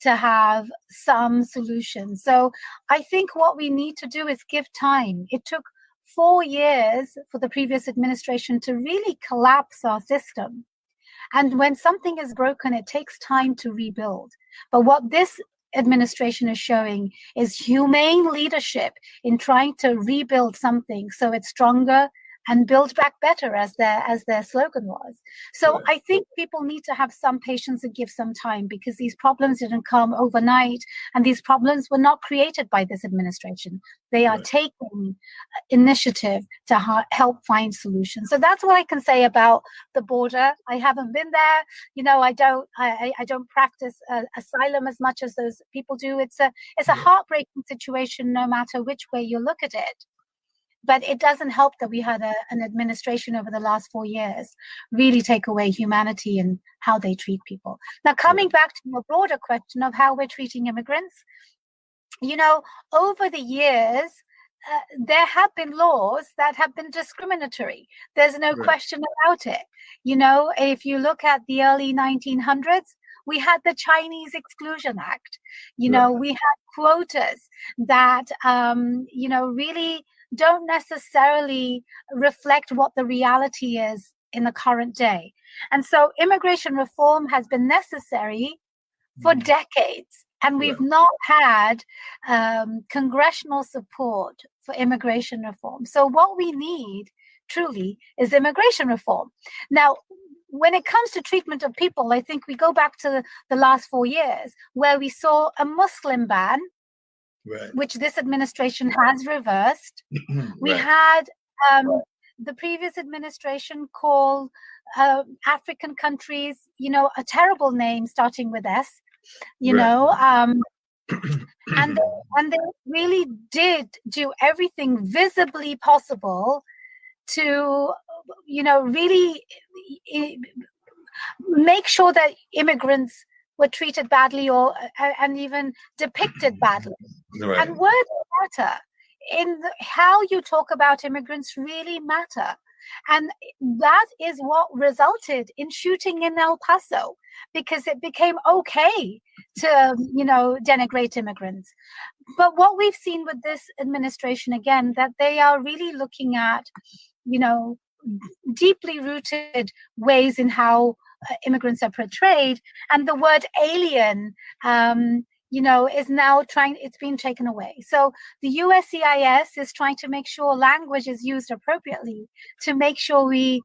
to have some solutions. So I think what we need to do is give time. It took 4 years for the previous administration to really collapse our system. And when something is broken, it takes time to rebuild. But what this administration is showing is humane leadership in trying to rebuild something so it's stronger and build back better, as their slogan was. So I think people need to have some patience and give some time, because these problems didn't come overnight, and these problems were not created by this administration. They are taking initiative to help find solutions. So that's what I can say about the border. I haven't been there. I don't practice asylum as much as those people do. It's a heartbreaking situation, no matter which way you look at it. But it doesn't help that we had an administration over the last 4 years really take away humanity and how they treat people. Now, coming back to your broader question of how we're treating immigrants, over the years, there have been laws that have been discriminatory. There's no question about it. If you look at the early 1900s, we had the Chinese Exclusion Act. We had quotas that, really don't necessarily reflect what the reality is in the current day. And so immigration reform has been necessary for decades. And we've not had congressional support for immigration reform. So what we need truly is immigration reform. Now, when it comes to treatment of people, I think we go back to the last 4 years where we saw a Muslim ban, which this administration has reversed. We had the previous administration call African countries, a terrible name starting with S, and they really did do everything visibly possible to, really make sure that immigrants were treated badly and even depicted badly. And words matter. How you talk about immigrants really matter. And that is what resulted in shooting in El Paso, because it became okay to, denigrate immigrants. But what we've seen with this administration, again, that they are really looking at, deeply rooted ways in how immigrants are portrayed, and the word alien, is now it's being taken away. So the USCIS is trying to make sure language is used appropriately to make sure we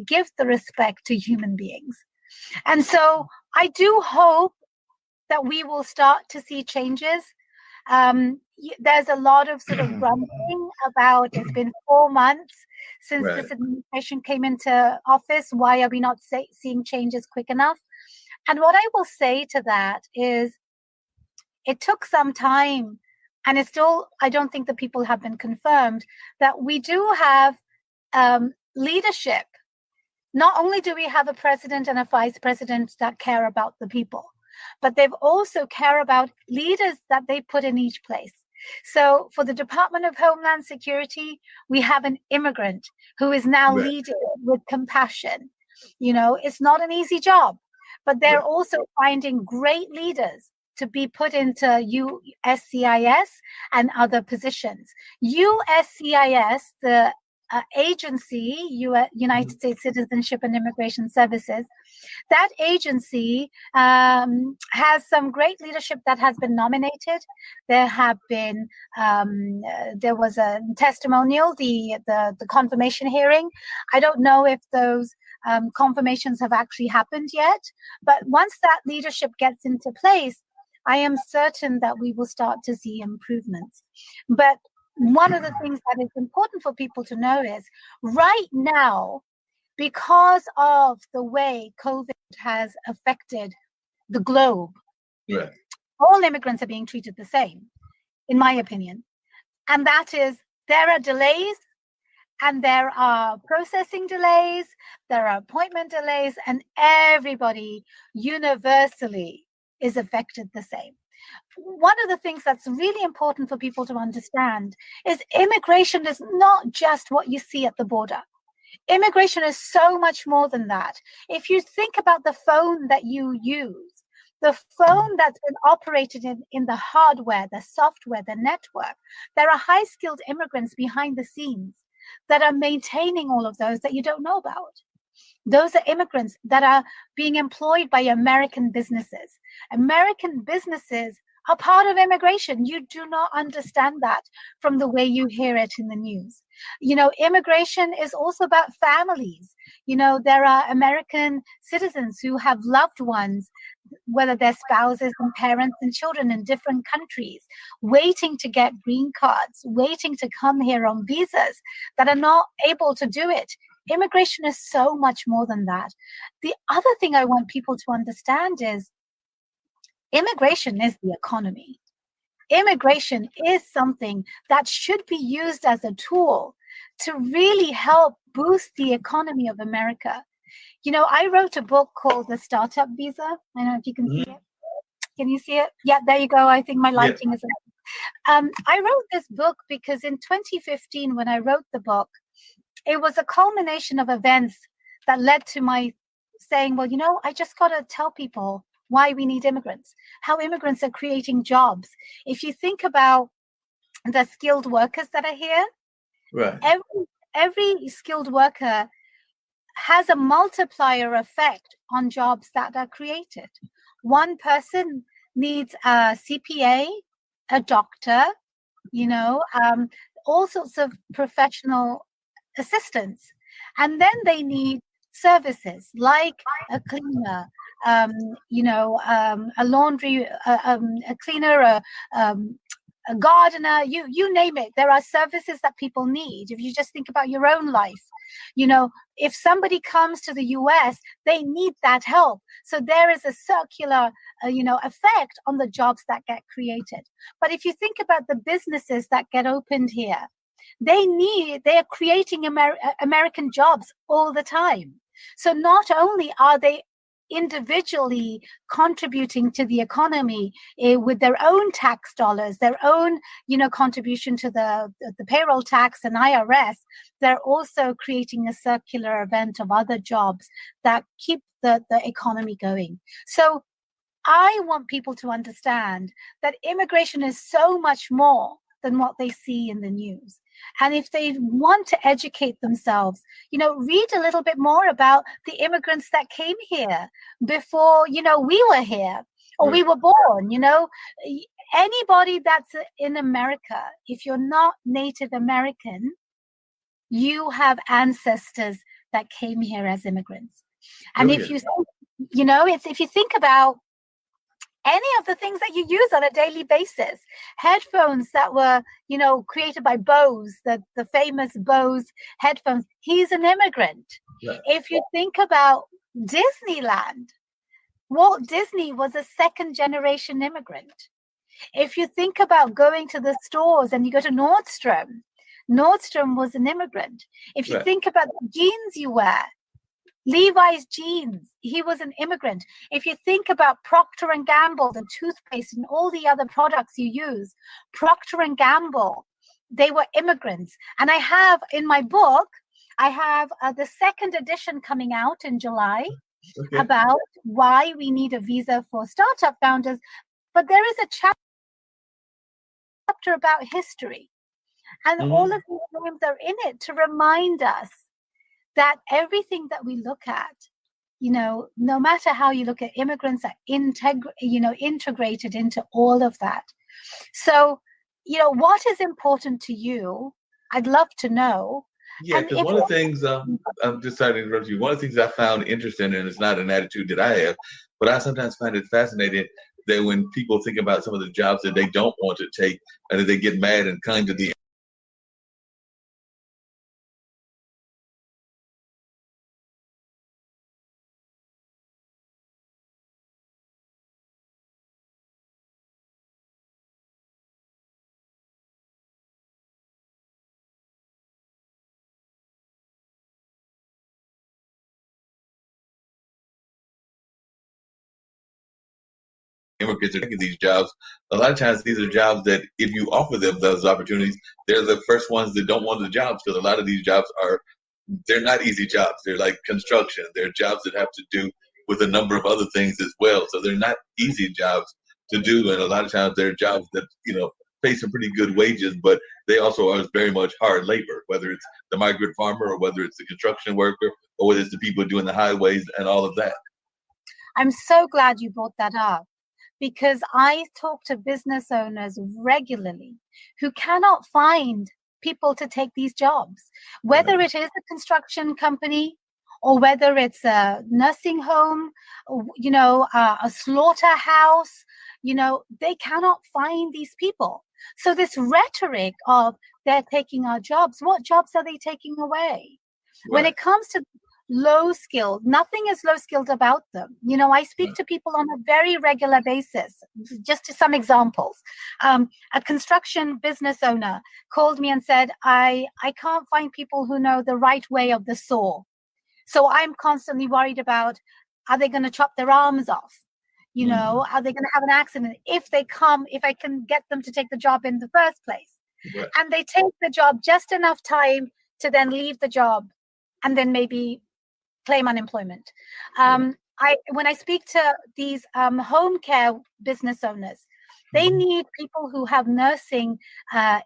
give the respect to human beings. And so I do hope that we will start to see changes. There's a lot of sort of grumbling about it's been 4 months since this administration came into office. Why are we not seeing changes quick enough? And what I will say to that is it took some time, and it's still, I don't think the people have been confirmed, that we do have leadership. Not only do we have a president and a vice president that care about the people, but they've also care about leaders that they put in each place. So for the Department of Homeland Security, we have an immigrant who is now leading with compassion. You know, it's not an easy job, but they're also finding great leaders to be put into USCIS and other positions. USCIS, the agency, United States Citizenship and Immigration Services, that agency has some great leadership that has been nominated. There have been, there was a testimonial, the confirmation hearing. I don't know if those confirmations have actually happened yet, but once that leadership gets into place, I am certain that we will start to see improvements. But one of the things that is important for people to know is right now, because of the way COVID has affected the globe, all immigrants are being treated the same, in my opinion. And that is, there are delays, and there are processing delays, there are appointment delays, and everybody universally is affected the same. One of the things that's really important for people to understand is immigration is not just what you see at the border. Immigration is so much more than that. If you think about the phone that you use, the phone that's been operated in the hardware, the software, the network, there are high-skilled immigrants behind the scenes that are maintaining all of those that you don't know about. Those are immigrants that are being employed by American businesses. American businesses are part of immigration. You do not understand that from the way you hear it in the news. You know, immigration is also about families. You know, there are American citizens who have loved ones, whether they're spouses and parents and children in different countries, waiting to get green cards, waiting to come here on visas that are not able to do it. Immigration is so much more than that. The other thing I want people to understand is immigration is the economy. Immigration is something that should be used as a tool to really help boost the economy of America. You know, I wrote a book called The Startup Visa. I don't know if you can see it. Can you see it? Yeah, there you go. I think my lighting is I wrote this book because in 2015, when I wrote the book, it was a culmination of events that led to my saying, well, you know, I just got to tell people why we need immigrants, how immigrants are creating jobs. If you think about the skilled workers that are here, every skilled worker has a multiplier effect on jobs that are created. One person needs a CPA, a doctor, you know, all sorts of professional assistance. And then they need services like a cleaner, you know, a laundry, a cleaner, a gardener, you name it. There are services that people need. If you just think about your own life, you know, if somebody comes to the US, they need that help. So there is a circular, you know, effect on the jobs that get created. But if you think about the businesses that get opened here, they are creating American jobs all the time. So not only are they individually contributing to the economy with their own tax dollars, their own, you know, contribution to the payroll tax and IRS, they're also creating a circular event of other jobs that keep the economy going. So I want people to understand that immigration is so much more than what they see in the news. And if they want to educate themselves, you know, read a little bit more about the immigrants that came here before, you know, we were here or we were born. You know, anybody that's in America, if you're not Native American, you have ancestors that came here as immigrants. And if you, you know, it's, if you think about any of the things that you use on a daily basis. Headphones that were, created by Bose, the famous Bose headphones. He's an immigrant. Yeah. If you think about Disneyland, Walt Disney was a second generation immigrant. If you think about going to the stores and you go to Nordstrom was an immigrant. If you think about the jeans you wear, Levi's jeans, he was an immigrant. If you think about Procter & Gamble, the toothpaste and all the other products you use, Procter & Gamble, they were immigrants. And I have in my book, I have the second edition coming out in July about why we need a visa for startup founders. But there is a chapter about history. And all of these names are in it to remind us that everything that we look at, no matter how you look at, immigrants are integrated into all of that. So, what is important to you? I'd love to know. Yeah, because one of the things, I'm just sorry to interrupt you. One of the things I found interesting, and it's not an attitude that I have, but I sometimes find it fascinating that when people think about some of the jobs that they don't want to take, and that they get mad and kind to the immigrants are taking these jobs. A lot of times, these are jobs that, if you offer them those opportunities, they're the first ones that don't want the jobs, because a lot of these jobs they're not easy jobs. They're like construction. They're jobs that have to do with a number of other things as well. So they're not easy jobs to do, and a lot of times they're jobs that pay some pretty good wages, but they also are very much hard labor. Whether it's the migrant farmer, or whether it's the construction worker, or whether it's the people doing the highways and all of that. I'm so glad you brought that up, because I talk to business owners regularly who cannot find people to take these jobs, whether it is a construction company or whether it's a nursing home, a slaughterhouse, they cannot find these people. So this rhetoric of they're taking our jobs, what jobs are they taking away? When it comes to low skilled, nothing is low skilled about them. I speak to people on a very regular basis. Just to some examples, a construction business owner called me and said, I can't find people who know the right way of the saw. So I'm constantly worried about, are they going to chop their arms off? Are they going to have an accident? If I can get them to take the job in the first place. Right. And they take the job just enough time to then leave the job and then maybe claim unemployment. When I speak to these home care business owners, they need people who have nursing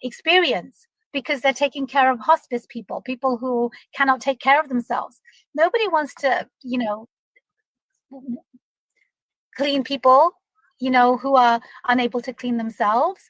experience, because they're taking care of hospice people who cannot take care of themselves. Nobody wants to, clean people, who are unable to clean themselves.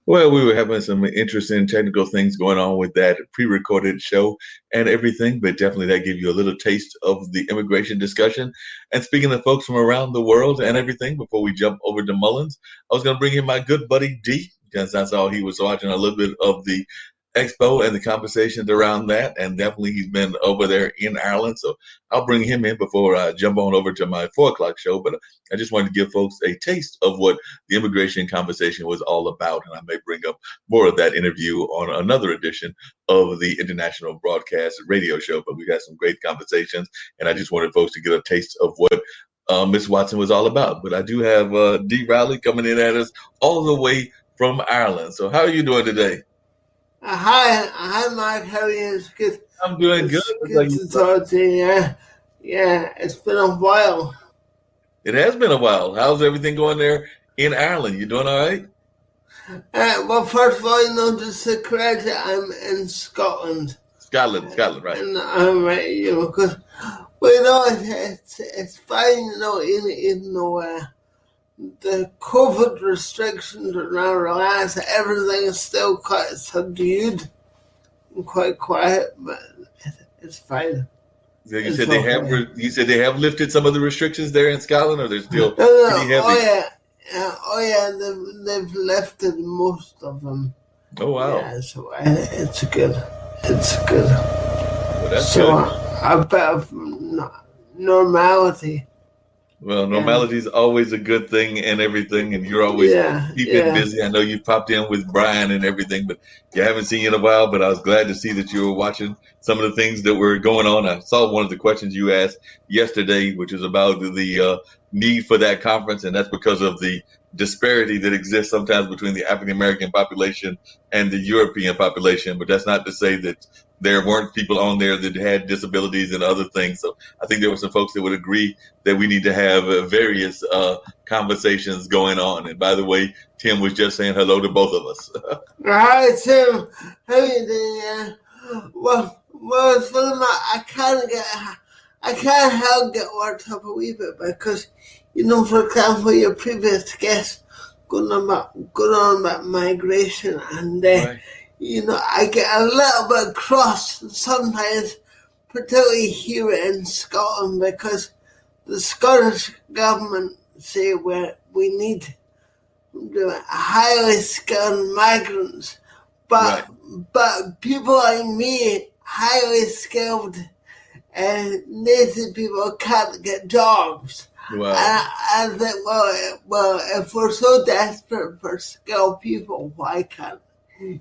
Well, we were having some interesting technical things going on with that pre-recorded show and everything, but definitely that gave you a little taste of the immigration discussion. And speaking of folks from around the world and everything, before we jump over to Mullins, I was going to bring in my good buddy D, because I saw he was watching a little bit of the expo and the conversations around that, and definitely he's been over there in Ireland. So I'll bring him in before I jump on over to my 4 o'clock show. But I just wanted to give folks a taste of what the immigration conversation was all about, and I may bring up more of that interview on another edition of the International Broadcast Radio Show. But we had some great conversations, and I just wanted folks to get a taste of what Miss Watson was all about. But I do have D. Riley coming in at us all the way from Ireland. So how are you doing today? Hi, Mark. How are you? It's good. I'm doing good. Good to talk to you. Yeah, it's been a while. It has been a while. How's everything going there in Ireland? You doing all right? Well, first of all, just to correct it, I'm in Scotland. Scotland, right? And I'm right, because it's fine, even though the COVID restrictions are now relaxed, everything is still quite subdued and quite quiet, but it's fine. So you said they have lifted some of the restrictions there in Scotland, or they're still pretty heavy? Oh yeah, they've lifted most of them. Oh wow! Yeah, so it's good. It's good. Well, that's so good. A bit of normality. Well, normality is always a good thing and everything, and you're always keeping busy. I know you popped in with Brian and everything, but you haven't seen you in a while. But I was glad to see that you were watching some of the things that were going on. I saw one of the questions you asked yesterday, which is about the need for that conference, and that's because of the disparity that exists sometimes between the African American population and the European population. But that's not to say that there weren't people on there that had disabilities and other things. So I think there were some folks that would agree that we need to have various conversations going on. And by the way, Tim was just saying hello to both of us. Hi, Tim. How you doing? Well, it's funny, I can't help get worked up a wee bit because, for example, your previous guest going on about migration, and Right. I get a little bit cross sometimes, particularly here in Scotland, because the Scottish government say we need highly skilled migrants, but people like me, highly skilled native people, can't get jobs. Wow. I think, well, if we're so desperate for skilled people, why can't?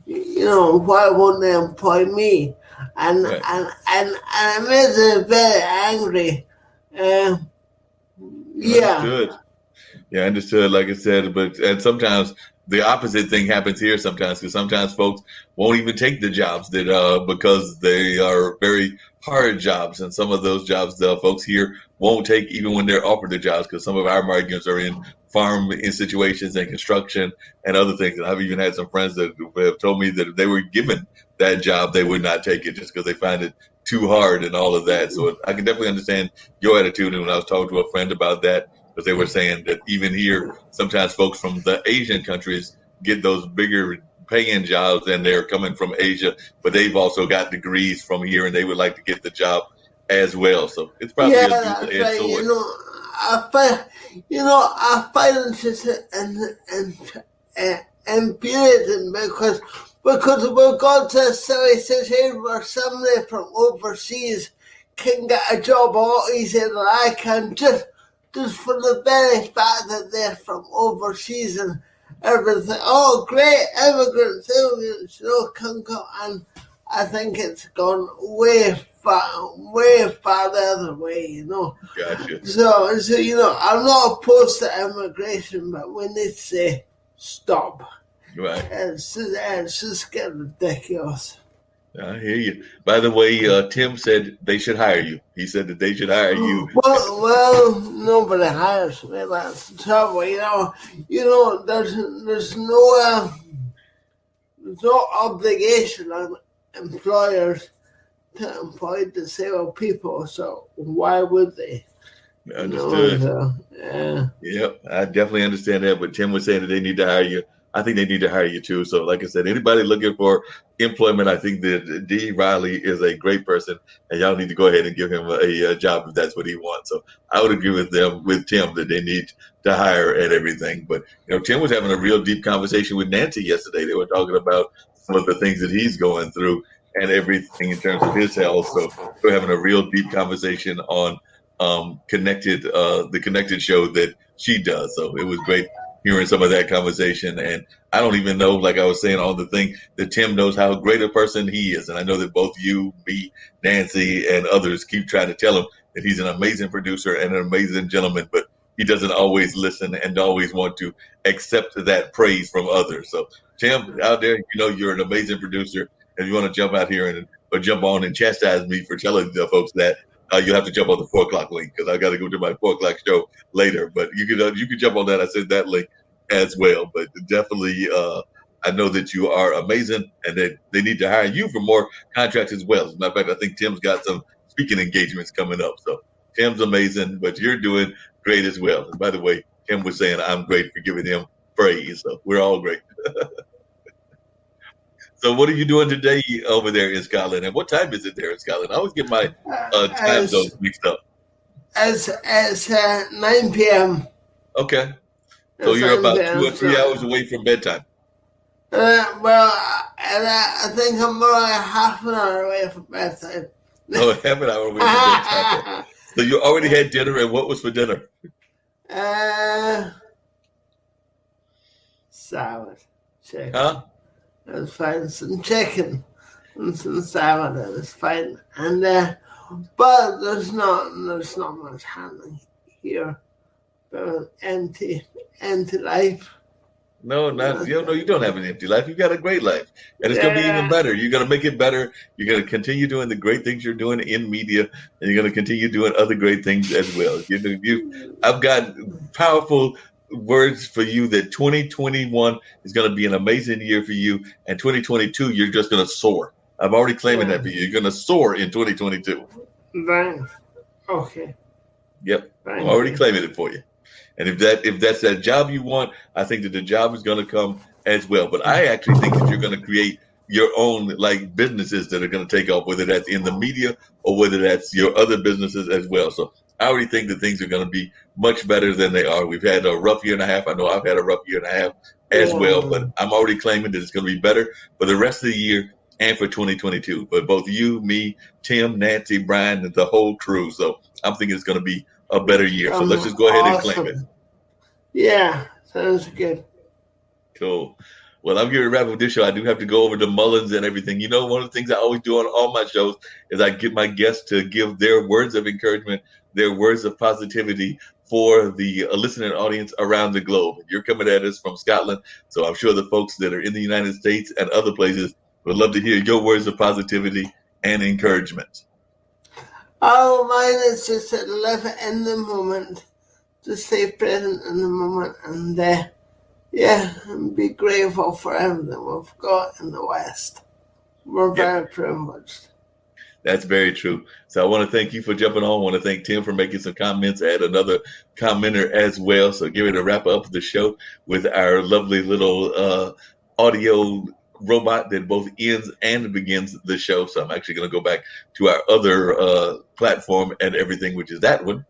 Why won't they employ me? And it makes me very angry. Understood. Yeah, understood. Like I said, and sometimes the opposite thing happens here. Sometimes, because sometimes folks won't even take the jobs that because they are very hard jobs, and some of those jobs the folks here won't take even when they're offered the jobs, because some of our migrants are in farm in situations and construction and other things. And I've even had some friends that have told me that if they were given that job, they would not take it just because they find it too hard and all of that. So I can definitely understand your attitude. And when I was talking to a friend about that, because they were saying that even here, sometimes folks from the Asian countries get those bigger paying jobs, and they're coming from Asia, but they've also got degrees from here, and they would like to get the job as well. So it's probably a double-edged sword. I find it just infuriating because we've got to a silly situation where somebody from overseas can get a job a lot easier than I can, just for the very fact that they're from overseas and everything. Oh, great, immigrants, can go. And I think it's gone way far the other way, Gotcha. So, I'm not opposed to immigration, but we need to say stop. Right. It's just getting ridiculous. I hear you. By the way, Tim said they should hire you. He said that they should hire you. Well, nobody hires me. That's the trouble. There's no obligation on employers to employ disabled people. So why would they? Understood. Yeah. Yep, I definitely understand that. But Tim was saying that they need to hire you. I think they need to hire you too. So like I said, anybody looking for employment, I think that D. Riley is a great person, and y'all need to go ahead and give him a job if that's what he wants. So I would agree with Tim, that they need to hire and everything. But Tim was having a real deep conversation with Nancy yesterday. They were talking about some of the things that he's going through and everything in terms of his health. So we're having a real deep conversation on the Connected show that she does. So it was great hearing some of that conversation. And I don't even know, like I was saying on the thing, that Tim knows how great a person he is. And I know that both you, me, Nancy, and others keep trying to tell him that he's an amazing producer and an amazing gentleman, but he doesn't always listen and always want to accept that praise from others. So Tim, out there, you're an amazing producer. If you want to jump out here or jump on and chastise me for telling the folks that, you'll have to jump on the 4 o'clock link, because I got to go to my 4 o'clock show later. But you can jump on that. I said that link as well. But definitely, I know that you are amazing, and that they need to hire you for more contracts as well. As a matter of fact, I think Tim's got some speaking engagements coming up. So Tim's amazing, but you're doing great as well. And by the way, Tim was saying I'm great for giving him praise. So we're all great. So what are you doing today over there in Scotland? And what time is it there in Scotland? I always get my time zones mixed up. It's 9 p.m. Okay. So you're about 2 or 3 hours away from bedtime. I think I'm more like half an hour away from bedtime. Oh, half an hour away from bedtime. So you already had dinner, and what was for dinner? Salad. Chicken. Huh? I was finding some chicken and some salad. It was fine, and but there's not much happening here. But empty life. No, you don't have an empty life. You got a great life, and it's gonna be even better. You're gonna make it better. You're gonna continue doing the great things you're doing in media, and you're gonna continue doing other great things as well. I've got powerful words for you that 2021 is going to be an amazing year for you, and 2022 you're just going to soar. I'm already claiming that for you. You're going to soar in 2022. Thanks. Okay. Yep. I'm already claiming it for you. And if that's that job you want, I think that the job is going to come as well. But I actually think that you're going to create your own businesses that are going to take off, whether that's in the media or whether that's your other businesses as well. So I already think that things are going to be much better than they are. We've had a rough year and a half. I know I've had a rough year and a half as well, but I'm already claiming that it's going to be better for the rest of the year and for 2022. But both you, me, Tim, Nancy, Brian, and the whole crew. So I'm thinking it's going to be a better year. So let's just go ahead and claim it. Yeah, sounds good. Cool. Well, I'm here to wrap up this show. I do have to go over the Mullins and everything. One of the things I always do on all my shows is I get my guests to give their words of encouragement, their words of positivity for the listening audience around the globe. You're coming at us from Scotland, so I'm sure the folks that are in the United States and other places would love to hear your words of positivity and encouragement. Oh, mine is just to live in the moment, to stay present in the moment, and and be grateful for everything we've got in the West. We're very privileged. That's very true. So I want to thank you for jumping on. I want to thank Tim for making some comments. I had another commenter as well. So get ready to wrap up the show with our lovely little audio robot that both ends and begins the show. So I'm actually going to go back to our other platform and everything, which is that one.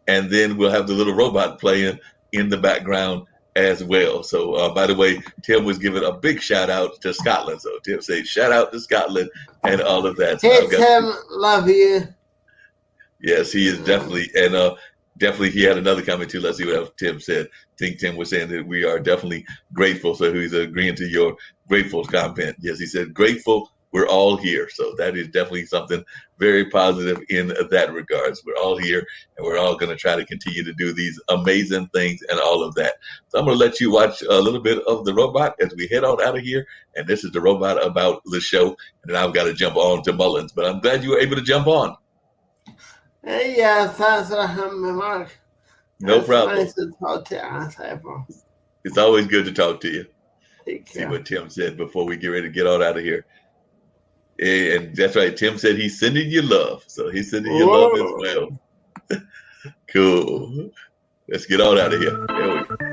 And then we'll have the little robot playing in the background as well. So, by the way, Tim was giving a big shout out to Scotland. So Tim said, shout out to Scotland and all of that. So hey, Tim, love you. Yes, he is definitely. And definitely he had another comment too. Let's see what else Tim said. I think Tim was saying that we are definitely grateful. So he's agreeing to your grateful comment. Yes, he said, grateful. We're all here. So that is definitely something very positive in that regards. We're all here, and we're all going to try to continue to do these amazing things and all of that. So I'm going to let you watch a little bit of the robot as we head on out of here. And this is the robot about the show. And then I've got to jump on to Mullins. But I'm glad you were able to jump on. Yeah, thanks for having me, Mark. No problem. Nice to talk to you. It's always good to talk to you. Take care. See what Tim said before we get ready to get on out of here. And that's right. Tim said he's sending you love. So he's sending you love as well. Cool. Let's get on out of here. There we go.